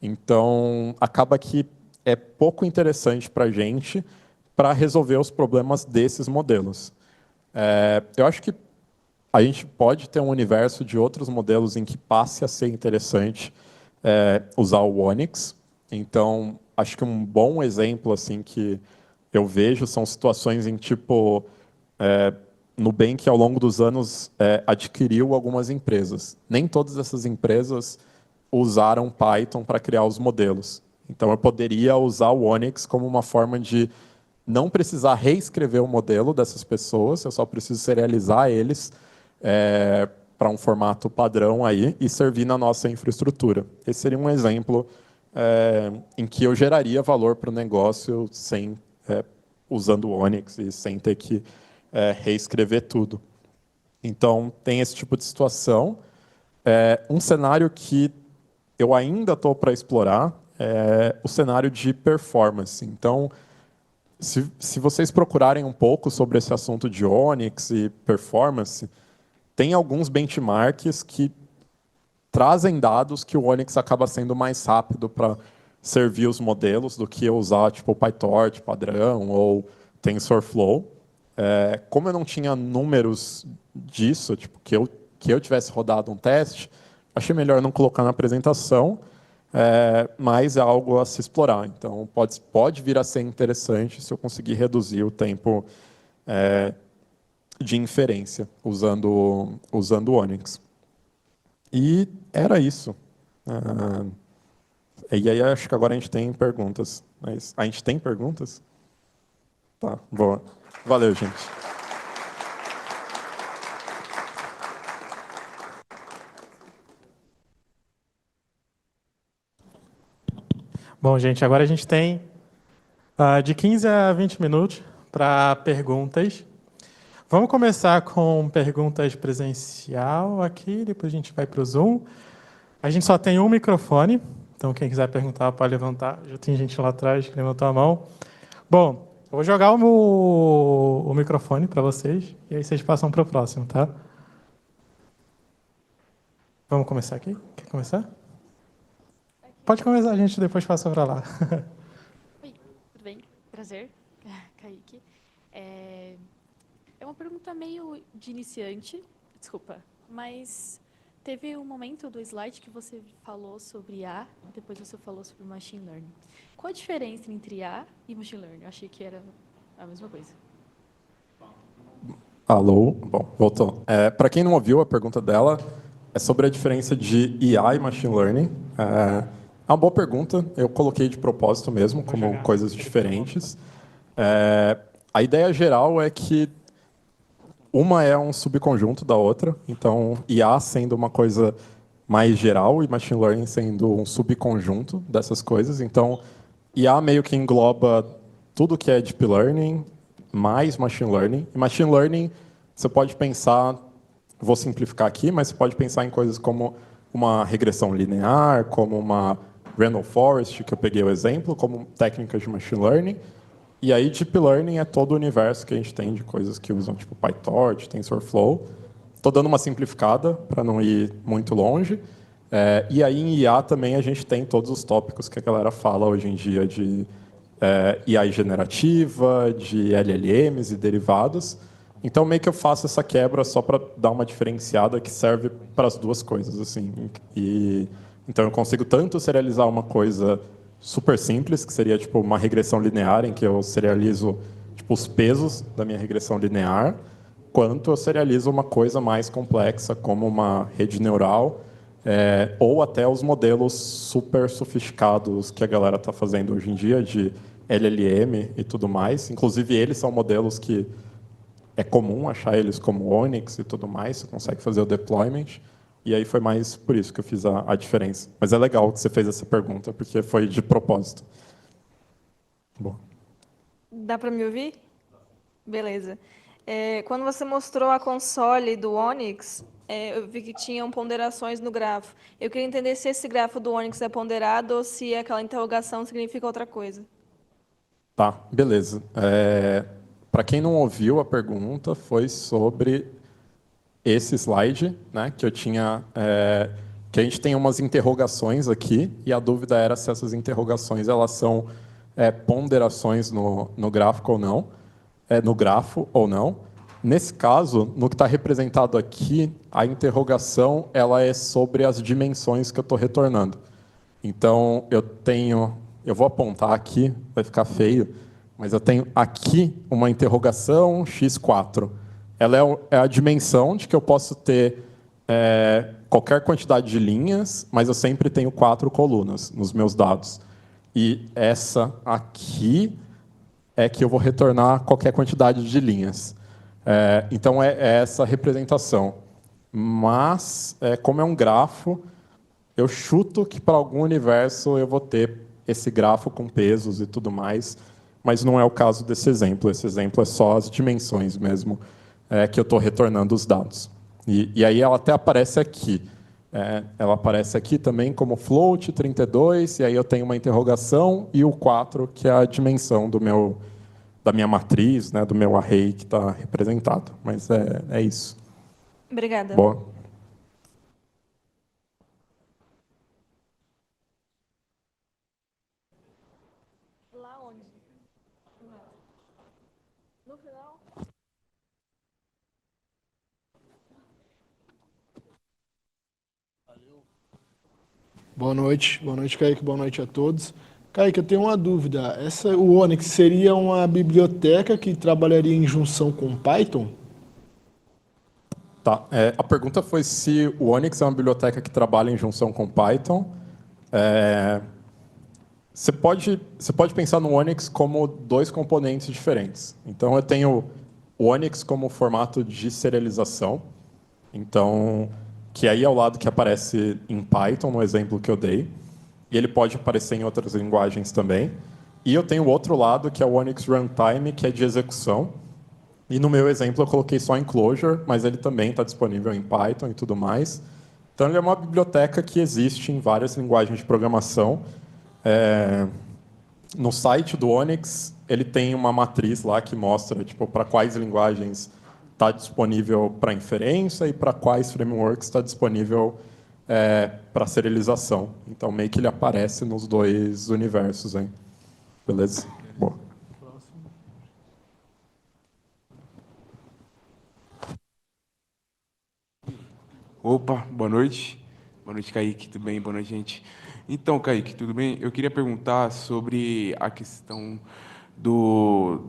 Então, acaba que é pouco interessante para a gente para resolver os problemas desses modelos. Eu acho que a gente pode ter um universo de outros modelos em que passe a ser interessante usar o Onyx. Então, acho que um bom exemplo assim que eu vejo são situações em tipo Nubank, ao longo dos anos, adquiriu algumas empresas. Nem todas essas empresas usaram Python para criar os modelos. Então, eu poderia usar o Onyx como uma forma de não precisar reescrever o modelo dessas pessoas, eu só preciso serializar eles para um formato padrão aí e servir na nossa infraestrutura. Esse seria um exemplo em que eu geraria valor para o negócio usando o Onyx e sem ter que reescrever tudo. Então, tem esse tipo de situação. Um cenário que eu ainda estou para explorar é o cenário de performance. Então, se vocês procurarem um pouco sobre esse assunto de Onyx e performance, tem alguns benchmarks que trazem dados que o Onyx acaba sendo mais rápido para servir os modelos do que usar tipo PyTorch padrão ou TensorFlow. Como eu não tinha números disso, tipo, que eu tivesse rodado um teste, achei melhor não colocar na apresentação, mas é algo a se explorar. Então, pode vir a ser interessante se eu conseguir reduzir o tempo de inferência usando o Onyx. E era isso. E aí, acho que agora a gente tem perguntas. Mas a gente tem perguntas? Tá, boa. Valeu, gente. Bom, gente, agora a gente tem de 15 a 20 minutos para perguntas. Vamos começar com perguntas presencial aqui, depois a gente vai para o Zoom. A gente só tem um microfone, então quem quiser perguntar pode levantar. Já tem gente lá atrás que levantou a mão. Bom, eu vou jogar o microfone para vocês e aí vocês passam para o próximo, tá? Vamos começar aqui? Quer começar? Pode começar, a gente depois passa para lá. Oi, tudo bem? Prazer, Kaique. É uma pergunta meio de iniciante, desculpa, mas teve um momento do slide que você falou sobre IA, depois você falou sobre Machine Learning. Qual a diferença entre IA e Machine Learning? Eu achei que era a mesma coisa. Alô? Bom, voltou. Para quem não ouviu, a pergunta dela é sobre a diferença de IA e Machine Learning. É uma boa pergunta, eu coloquei de propósito mesmo, como coisas diferentes. A ideia geral é que uma é um subconjunto da outra, então IA sendo uma coisa mais geral e Machine Learning sendo um subconjunto dessas coisas. Então, IA meio que engloba tudo que é Deep Learning, mais Machine Learning. E Machine Learning, você pode pensar, vou simplificar aqui, mas você pode pensar em coisas como uma regressão linear, como uma Random Forest, que eu peguei o exemplo, como técnicas de Machine Learning. E aí, Deep Learning é todo o universo que a gente tem de coisas que usam, tipo PyTorch, TensorFlow. Estou dando uma simplificada para não ir muito longe. E aí, em IA também, a gente tem todos os tópicos que a galera fala hoje em dia de IA generativa, de LLMs e derivados. Então, meio que eu faço essa quebra só para dar uma diferenciada que serve para as duas coisas. Assim. E, Então, eu consigo tanto serializar uma coisa super simples, que seria tipo uma regressão linear, em que eu serializo tipo, os pesos da minha regressão linear, quanto eu serializo uma coisa mais complexa, como uma rede neural, ou até os modelos super sofisticados que a galera está fazendo hoje em dia, de LLM e tudo mais. Inclusive, eles são modelos que é comum achar eles como Onyx e tudo mais, você consegue fazer o deployment. E aí foi mais por isso que eu fiz a diferença. Mas é legal que você fez essa pergunta, porque foi de propósito. Bom. Dá para me ouvir? Beleza. Quando você mostrou a console do Onyx, eu vi que tinham ponderações no grafo. Eu queria entender se esse grafo do Onyx é ponderado ou se aquela interrogação significa outra coisa. Tá, beleza. Para quem não ouviu, a pergunta foi sobre esse slide, né, que eu tinha, que a gente tem umas interrogações aqui, e a dúvida era se essas interrogações elas são ponderações no gráfico ou não, no grafo ou não. Nesse caso, no que está representado aqui, a interrogação ela é sobre as dimensões que eu estou retornando. Então, eu vou apontar aqui, vai ficar feio, mas eu tenho aqui uma interrogação x4. Ela é a dimensão de que eu posso ter qualquer quantidade de linhas, mas eu sempre tenho 4 colunas nos meus dados. E essa aqui é que eu vou retornar qualquer quantidade de linhas. Então, é essa representação. Mas, como é um grafo, eu chuto que para algum universo eu vou ter esse grafo com pesos e tudo mais, mas não é o caso desse exemplo. Esse exemplo é só as dimensões mesmo que eu estou retornando os dados. E aí ela até aparece aqui. Ela aparece aqui também como float 32, e aí eu tenho uma interrogação, e o 4, que é a dimensão da minha matriz, né, do meu array que está representado. Mas é isso. Obrigada. Boa. Lá onde? No final? Boa noite, Kaique, boa noite a todos. Kaique, eu tenho uma dúvida. O Onyx seria uma biblioteca que trabalharia em junção com Python? Tá. A pergunta foi se o Onyx é uma biblioteca que trabalha em junção com Python. Você pode pensar no Onyx como 2 componentes diferentes. Então, eu tenho o Onyx como formato de serialização, então, que aí é o lado que aparece em Python, no exemplo que eu dei, e ele pode aparecer em outras linguagens também. E eu tenho o outro lado, que é o Onyx Runtime, que é de execução. E no meu exemplo eu coloquei só em Clojure, mas ele também está disponível em Python e tudo mais. Então, ele é uma biblioteca que existe em várias linguagens de programação. No site do Onyx, ele tem uma matriz lá que mostra tipo, para quais linguagens está disponível para inferência e para quais frameworks está disponível para serialização. Então, meio que ele aparece nos 2 universos. Hein? Beleza? Boa. Opa, boa noite. Boa noite, Kaique, tudo bem? Boa noite, gente. Então, Kaique, tudo bem? Eu queria perguntar sobre a questão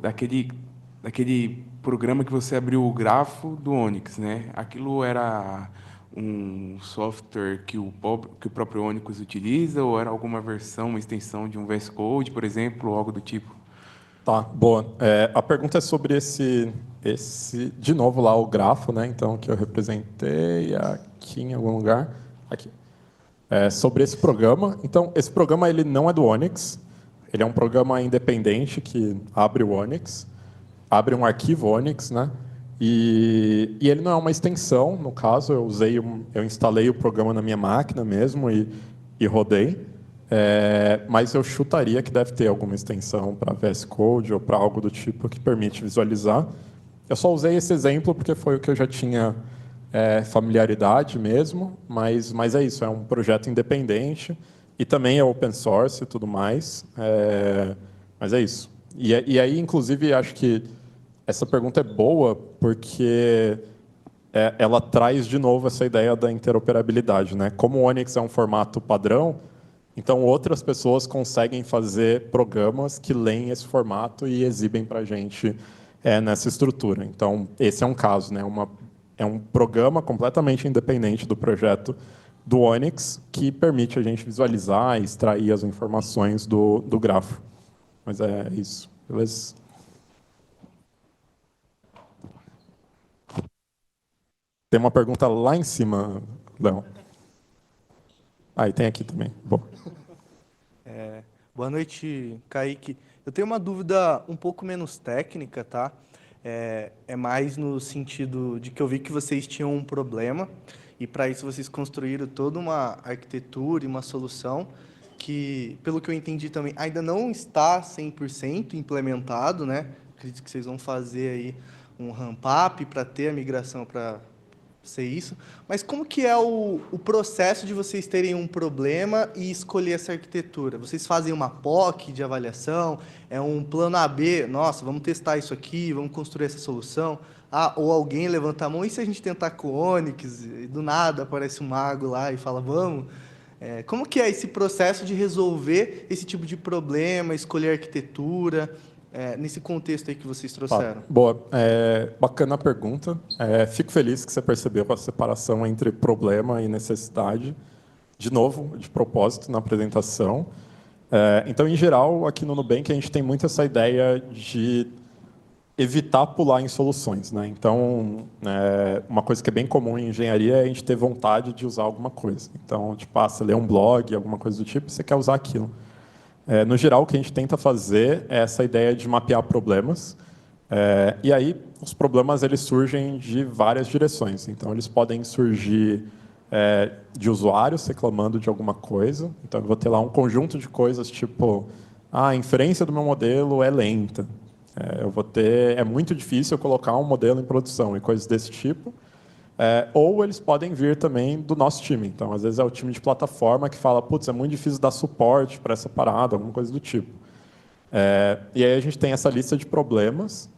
daquele programa que você abriu o grafo do Onyx, né? Aquilo era um software que o próprio Onyx utiliza ou era alguma versão, uma extensão de um VS Code, por exemplo, ou algo do tipo? Tá, boa. A pergunta é sobre de novo lá o grafo, né? Então que eu representei aqui em algum lugar, aqui. Sobre esse programa. Então esse programa ele não é do Onyx, ele é um programa independente que abre o Onyx, abre um arquivo Onyx, né? E ele não é uma extensão, no caso eu instalei o programa na minha máquina mesmo e rodei. Mas eu chutaria que deve ter alguma extensão para VS Code ou para algo do tipo que permite visualizar. Eu só usei esse exemplo porque foi o que eu já tinha familiaridade mesmo, mas é isso, é um projeto independente e também é open source e tudo mais, mas é isso. E aí, inclusive, acho que essa pergunta é boa porque ela traz de novo essa ideia da interoperabilidade, né? Como o Onyx é um formato padrão, então outras pessoas conseguem fazer programas que leem esse formato e exibem para a gente nessa estrutura. Então, esse é um caso, né? É um programa completamente independente do projeto do Onyx que permite a gente visualizar e extrair as informações do grafo. Mas é isso, beleza? Tem uma pergunta lá em cima, Léo. E tem aqui também. Bom. Boa noite, Kaique. Eu tenho uma dúvida um pouco menos técnica, tá? É mais no sentido de que eu vi que vocês tinham um problema e para isso vocês construíram toda uma arquitetura e uma solução que, pelo que eu entendi também, ainda não está 100% implementado, né? Acredito que vocês vão fazer aí um ramp-up para ter a migração para ser isso. Mas como que é o processo de vocês terem um problema e escolher essa arquitetura? Vocês fazem uma POC de avaliação? É um plano AB? Nossa, vamos testar isso aqui, vamos construir essa solução? Ou alguém levanta a mão, e se a gente tentar com o Onyx? E do nada aparece um mago lá e fala, vamos? Como que é esse processo de resolver esse tipo de problema, escolher arquitetura, nesse contexto aí que vocês trouxeram? Boa. Bacana a pergunta. Fico feliz que você percebeu a separação entre problema e necessidade. De novo, de propósito, na apresentação. Então, em geral, aqui no Nubank, a gente tem muito essa ideia de evitar pular em soluções, né? Então, uma coisa que é bem comum em engenharia é a gente ter vontade de usar alguma coisa. Então, tipo, você lê um blog, alguma coisa do tipo, você quer usar aquilo. No geral, o que a gente tenta fazer é essa ideia de mapear problemas. E aí, os problemas eles surgem de várias direções. Então, eles podem surgir de usuários reclamando de alguma coisa. Então, eu vou ter lá um conjunto de coisas, tipo, a inferência do meu modelo é lenta. É muito difícil eu colocar um modelo em produção e coisas desse tipo. Ou eles podem vir também do nosso time. Então, às vezes, é o time de plataforma que fala, putz, é muito difícil dar suporte para essa parada, alguma coisa do tipo. E aí a gente tem essa lista de problemas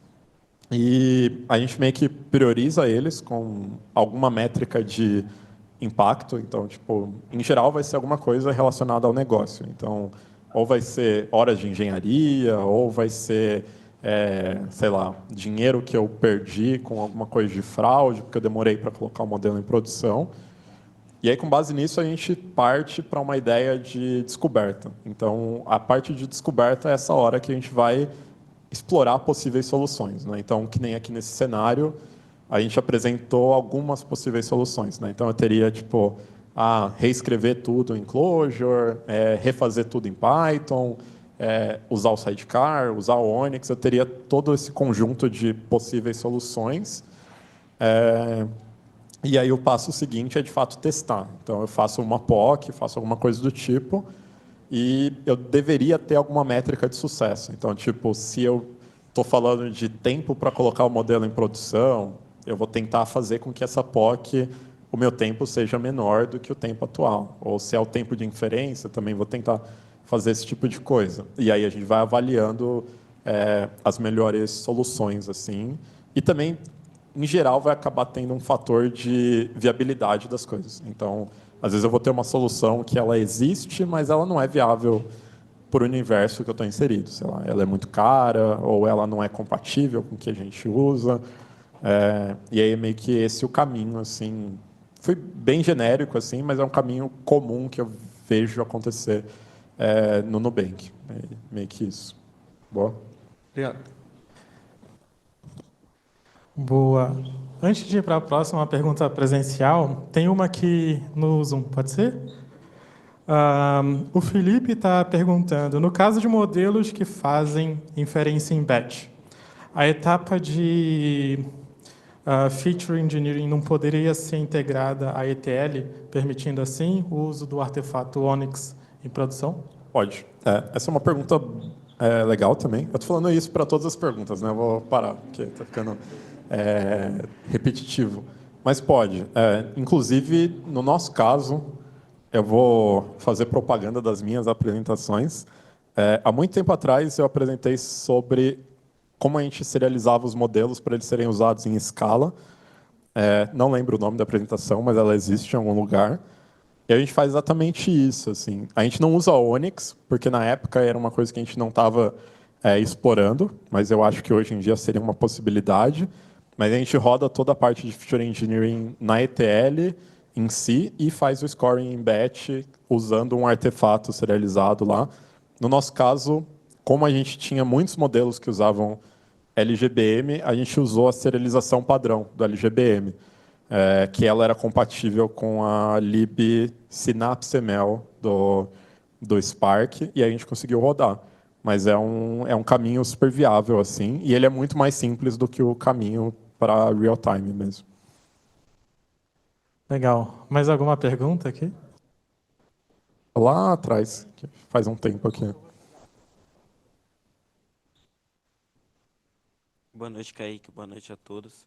e a gente meio que prioriza eles com alguma métrica de impacto. Então, tipo, em geral, vai ser alguma coisa relacionada ao negócio. Então, ou vai ser horas de engenharia, ou vai ser sei lá, dinheiro que eu perdi com alguma coisa de fraude, porque eu demorei para colocar o modelo em produção. E aí, com base nisso, a gente parte para uma ideia de descoberta. Então, a parte de descoberta é essa hora que a gente vai explorar possíveis soluções, né? Então, que nem aqui nesse cenário, a gente apresentou algumas possíveis soluções, né? Então, eu teria, tipo, reescrever tudo em Clojure, refazer tudo em Python, usar o Sidecar, usar o Onyx, eu teria todo esse conjunto de possíveis soluções. E aí o passo seguinte é, de fato, testar. Então, eu faço uma POC, faço alguma coisa do tipo, e eu deveria ter alguma métrica de sucesso. Então, tipo, se eu estou falando de tempo para colocar o modelo em produção, eu vou tentar fazer com que essa POC, o meu tempo seja menor do que o tempo atual. Ou se é o tempo de inferência, também vou tentar fazer esse tipo de coisa. E aí a gente vai avaliando as melhores soluções, assim. E também, em geral, vai acabar tendo um fator de viabilidade das coisas. Então, às vezes eu vou ter uma solução que ela existe, mas ela não é viável para o universo que eu estou inserido. Sei lá, ela é muito cara, ou ela não é compatível com o que a gente usa. E aí, meio que esse é o caminho, assim. Foi bem genérico, assim, mas é um caminho comum que eu vejo acontecer no Nubank. Meio que isso. Boa. Obrigado. Boa. Antes de ir para a próxima pergunta presencial, tem uma aqui no Zoom, pode ser? O Felipe está perguntando, no caso de modelos que fazem inferência em batch, a etapa de feature engineering não poderia ser integrada à ETL, permitindo assim o uso do artefato Onyx em produção? Pode. Essa é uma pergunta legal também. Eu estou falando isso para todas as perguntas, né? Eu vou parar, porque está ficando repetitivo. Mas pode. Inclusive, no nosso caso, eu vou fazer propaganda das minhas apresentações. Há muito tempo atrás, eu apresentei sobre como a gente serializava os modelos para eles serem usados em escala. Não lembro o nome da apresentação, mas ela existe em algum lugar. E a gente faz exatamente isso, assim. A gente não usa Onyx, porque na época era uma coisa que a gente não estava explorando, mas eu acho que hoje em dia seria uma possibilidade. Mas a gente roda toda a parte de Feature Engineering na ETL em si e faz o scoring em batch usando um artefato serializado lá. No nosso caso, como a gente tinha muitos modelos que usavam LGBM, a gente usou a serialização padrão do LGBM, que ela era compatível com a lib synapse.ml do Spark, e a gente conseguiu rodar. Mas é um caminho super viável, assim, e ele é muito mais simples do que o caminho para real-time mesmo. Legal. Mais alguma pergunta aqui? Lá atrás, que faz um tempo aqui. Boa noite, Kaique. Boa noite a todos.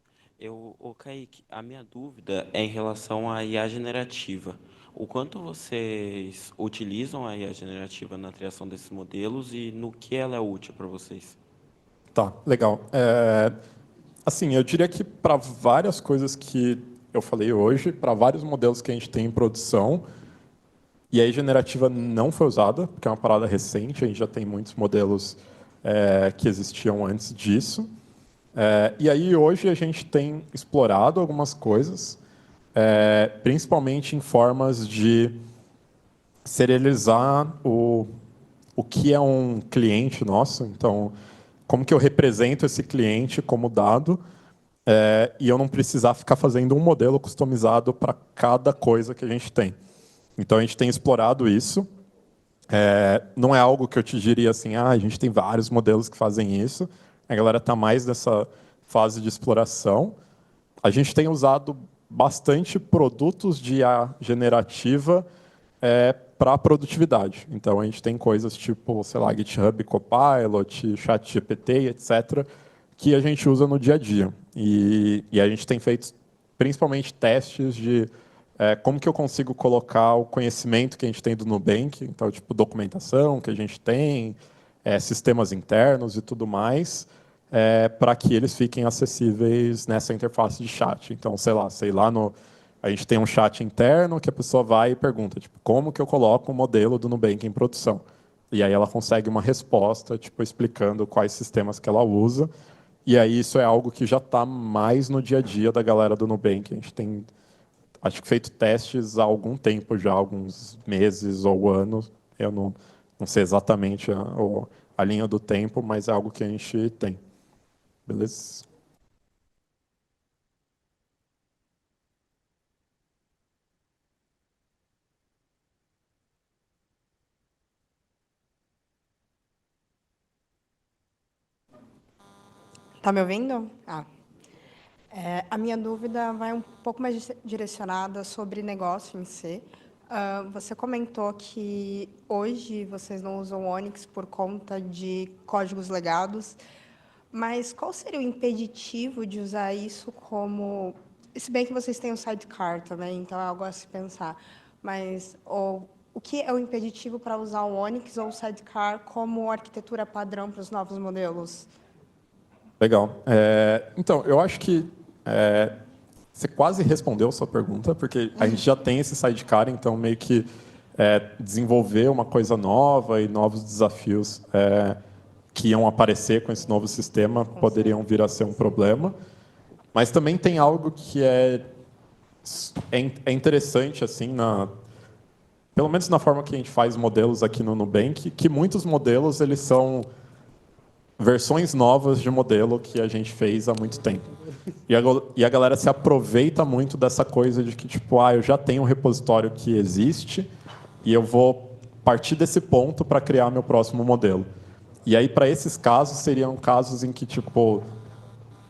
Kaique, a minha dúvida é em relação à IA generativa. O quanto vocês utilizam a IA generativa na criação desses modelos e no que ela é útil para vocês? Tá, legal. Assim, eu diria que para várias coisas que eu falei hoje, para vários modelos que a gente tem em produção, e aí generativa não foi usada, porque é uma parada recente, a gente já tem muitos modelos que existiam antes disso. E aí hoje a gente tem explorado algumas coisas, principalmente em formas de serializar o que é um cliente nosso. Então, como que eu represento esse cliente como dado, e eu não precisar ficar fazendo um modelo customizado para cada coisa que a gente tem. Então, a gente tem explorado isso. Não é algo que eu te diria assim, a gente tem vários modelos que fazem isso. A galera está mais nessa fase de exploração. A gente tem usado bastante produtos de IA generativa para a produtividade. Então, a gente tem coisas tipo, sei lá, GitHub Copilot, ChatGPT, etc., que a gente usa no dia a dia. E a gente tem feito, principalmente, testes de como que eu consigo colocar o conhecimento que a gente tem do Nubank, então, tipo, documentação que a gente tem, sistemas internos e tudo mais, para que eles fiquem acessíveis nessa interface de chat. Então, sei lá, a gente tem um chat interno que a pessoa vai e pergunta, tipo, como que eu coloco o modelo do Nubank em produção? E aí ela consegue uma resposta, tipo, explicando quais sistemas que ela usa. E aí isso é algo que já está mais no dia a dia da galera do Nubank. A gente tem, acho que, feito testes há algum tempo já, alguns meses ou anos. Eu não sei exatamente a linha do tempo, mas é algo que a gente tem. Beleza? Tá me ouvindo? A minha dúvida vai um pouco mais direcionada sobre negócio em si. Você comentou que hoje vocês não usam Onyx por conta de códigos legados, mas qual seria o impeditivo de usar isso como... Se bem que vocês têm o sidecar também, então é algo a se pensar. Mas o que é o impeditivo para usar o Onyx ou o sidecar como arquitetura padrão para os novos modelos? Legal. Então, eu acho que você quase respondeu a sua pergunta, porque a gente já tem esse sidecar, então meio que desenvolver uma coisa nova e novos desafios que iam aparecer com esse novo sistema poderiam vir a ser um problema. Mas também tem algo que é interessante, assim, pelo menos na forma que a gente faz modelos aqui no Nubank, que muitos modelos eles são versões novas de modelo que a gente fez há muito tempo. E a galera se aproveita muito dessa coisa de que, tipo, eu já tenho um repositório que existe e eu vou partir desse ponto para criar meu próximo modelo. E aí, para esses casos, seriam casos em que, tipo,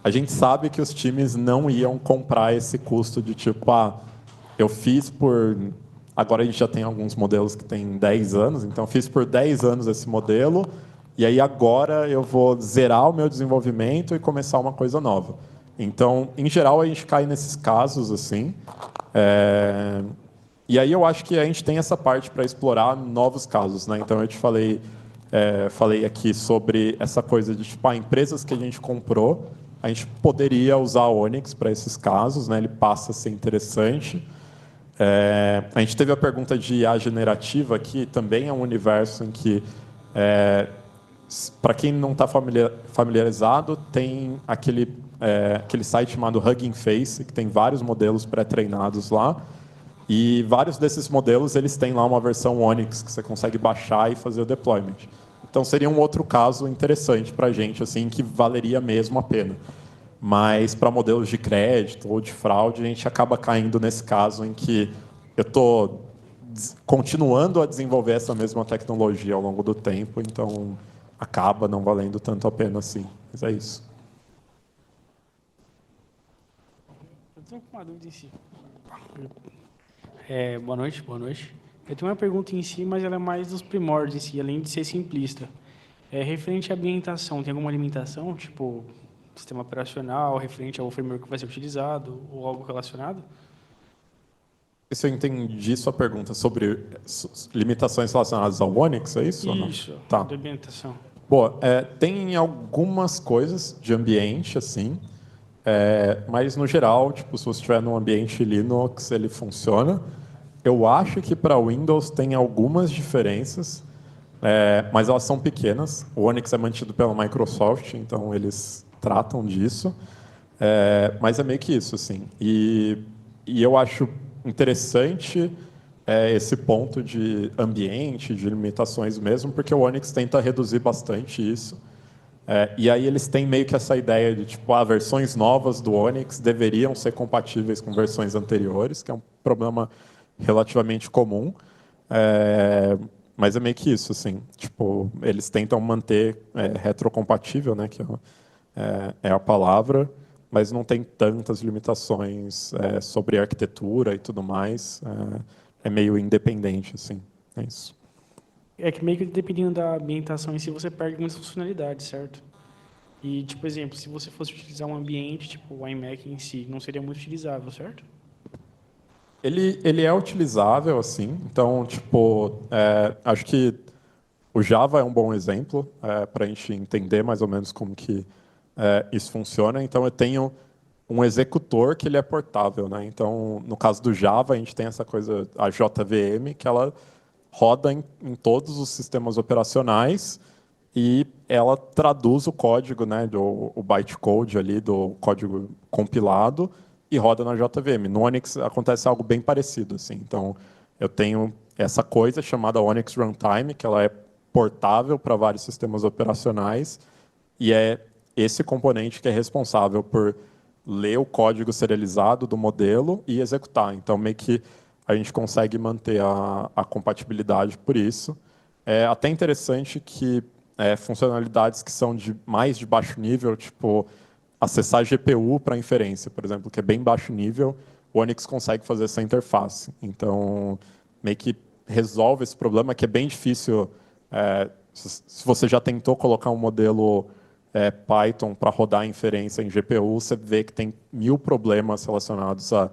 a gente sabe que os times não iam comprar esse custo de, tipo, eu fiz por... Agora a gente já tem alguns modelos que têm 10 anos, então eu fiz por 10 anos esse modelo, e aí agora eu vou zerar o meu desenvolvimento e começar uma coisa nova. Então, em geral, a gente cai nesses casos, assim. E aí eu acho que a gente tem essa parte para explorar novos casos, né? Então, eu te falei aqui sobre essa coisa de, tipo, empresas que a gente comprou a gente poderia usar o Onyx para esses casos, né? Ele passa a ser interessante. A gente teve a pergunta de IA generativa, que também é um universo em que, para quem não está familiarizado, tem aquele site chamado Hugging Face, que tem vários modelos pré-treinados lá, e vários desses modelos eles têm lá uma versão Onyx que você consegue baixar e fazer o deployment. Então seria um outro caso interessante para a gente, assim, que valeria mesmo a pena. Mas para modelos de crédito ou de fraude, a gente acaba caindo nesse caso em que eu estou continuando a desenvolver essa mesma tecnologia ao longo do tempo, então acaba não valendo tanto a pena assim. Mas é isso. Eu tenho uma dúvida em si. Boa noite, boa noite. Eu tenho uma pergunta em si, mas ela é mais dos primórdios em si, além de ser simplista. Referente à ambientação, tem alguma limitação, tipo sistema operacional, referente ao framework que vai ser utilizado, ou algo relacionado? Se eu entendi sua pergunta sobre limitações relacionadas ao Onyx, é isso? Isso, tá. De ambientação. Boa, tem algumas coisas de ambiente, assim, mas no geral, tipo, se você estiver num ambiente Linux, ele funciona. Eu acho que para Windows tem algumas diferenças, mas elas são pequenas. O Onyx é mantido pela Microsoft, então eles tratam disso. Mas é meio que isso, assim. E eu acho interessante esse ponto de ambiente, de limitações mesmo, porque o Onyx tenta reduzir bastante isso. E aí eles têm meio que essa ideia de, tipo, versões novas do Onyx deveriam ser compatíveis com versões anteriores, que é um problema relativamente comum. Mas é meio que isso, assim. Tipo, eles tentam manter retrocompatível, né, que é a palavra, mas não tem tantas limitações sobre arquitetura e tudo mais. É meio independente, assim. É isso. É que meio que dependendo da ambientação em si, você perde muitas funcionalidades, certo? E, tipo, exemplo, se você fosse utilizar um ambiente, tipo o iMac em si, não seria muito utilizável, certo? Ele é utilizável, assim. Então, tipo, acho que o Java é um bom exemplo para a gente entender mais ou menos como que isso funciona. Então, eu tenho um executor que ele é portável, né? Então, no caso do Java, a gente tem essa coisa, a JVM, que ela roda em todos os sistemas operacionais e ela traduz o código, né, o bytecode ali do código compilado e roda na JVM. No Onyx acontece algo bem parecido, assim. Então, eu tenho essa coisa chamada Onyx Runtime, que ela é portável para vários sistemas operacionais e é esse componente que é responsável por ler o código serializado do modelo e executar. Então, meio que a gente consegue manter a compatibilidade por isso. É até interessante que funcionalidades que são mais de baixo nível, tipo acessar GPU para inferência, por exemplo, que é bem baixo nível, o Onyx consegue fazer essa interface. Então, meio que resolve esse problema que é bem difícil. Se você já tentou colocar um modelo Python para rodar inferência em GPU, você vê que tem 1000 problemas relacionados à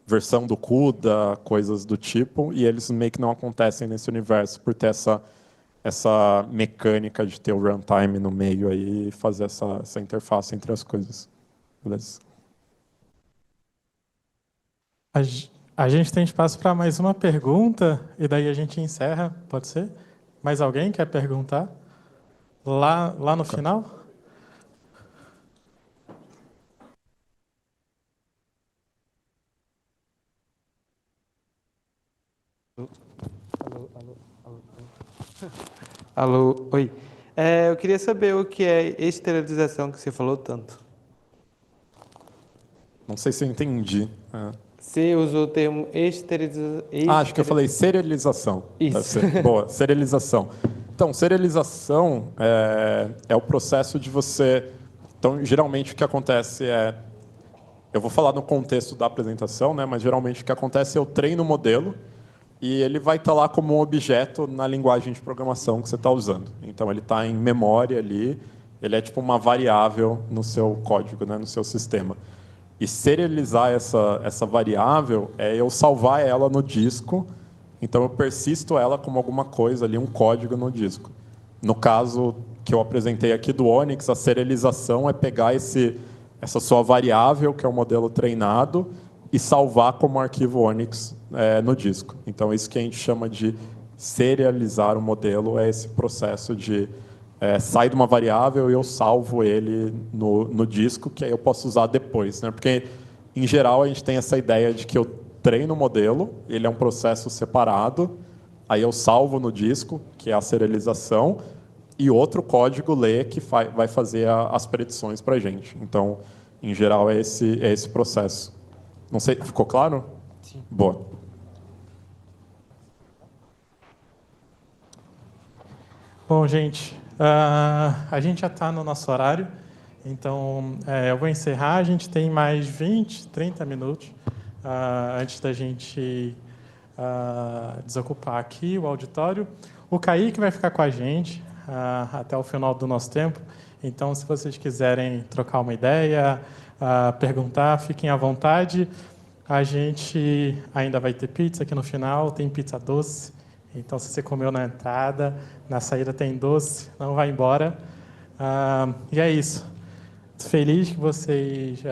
versão do CUDA, coisas do tipo, e eles meio que não acontecem nesse universo por ter essa mecânica de ter o runtime no meio aí e fazer essa interface entre as coisas. Beleza? A gente tem espaço para mais uma pergunta, e daí a gente encerra, pode ser? Mais alguém quer perguntar? Lá no final? Alô, oi. Eu queria saber o que é esterilização que você falou tanto. Não sei se eu entendi. Você usou o termo esterilização. Acho que eu falei serialização. Isso. Boa, serialização. Então, serialização é o processo de você... Então, geralmente, o que acontece eu vou falar no contexto da apresentação, né? Mas geralmente o que acontece é eu treino o modelo e ele vai estar lá como um objeto na linguagem de programação que você está usando. Então, ele está em memória ali, ele é tipo uma variável no seu código, né? No seu sistema. E serializar essa variável é eu salvar ela no disco, então eu persisto ela como alguma coisa ali, um código no disco. No caso que eu apresentei aqui do Onyx, a serialização é pegar esse essa sua variável, que é o modelo treinado, e salvar como arquivo Onyx no disco. Então, isso que a gente chama de serializar o modelo, é esse processo de sai de uma variável e eu salvo ele no disco, que aí eu posso usar depois, né? Porque, em geral, a gente tem essa ideia de que eu treino o modelo, ele é um processo separado, aí eu salvo no disco, que é a serialização, e outro código lê que vai fazer as predições para a gente. Então, em geral, é esse processo. Não sei, ficou claro? Sim. Boa. Bom, gente, a gente já está no nosso horário, então eu vou encerrar. A gente tem mais 20, 30 minutos antes da gente desocupar aqui o auditório. O Kaique vai ficar com a gente até o final do nosso tempo, então, se vocês quiserem trocar uma ideia, perguntar, fiquem à vontade. A gente ainda vai ter pizza aqui no final, tem pizza doce. Então, se você comeu na entrada, na saída tem doce, não vai embora. E é isso. Feliz que vocês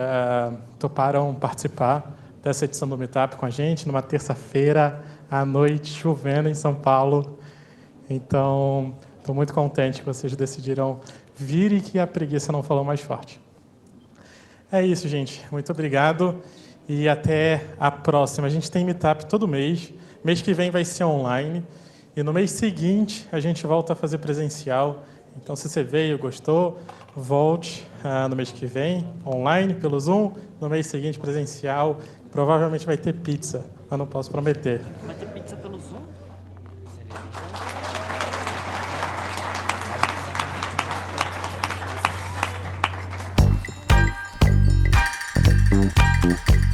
toparam participar dessa edição do Meetup com a gente, numa terça-feira à noite, chovendo em São Paulo. Então, estou muito contente que vocês decidiram vir e que a preguiça não falou mais forte. É isso, gente. Muito obrigado e até a próxima. A gente tem Meetup todo mês. Mês que vem vai ser online. E no mês seguinte, a gente volta a fazer presencial. Então, se você veio, gostou, volte no mês que vem, online, pelo Zoom. No mês seguinte, presencial. Provavelmente vai ter pizza, mas não posso prometer. Vai ter pizza pelo Zoom?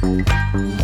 Thank you.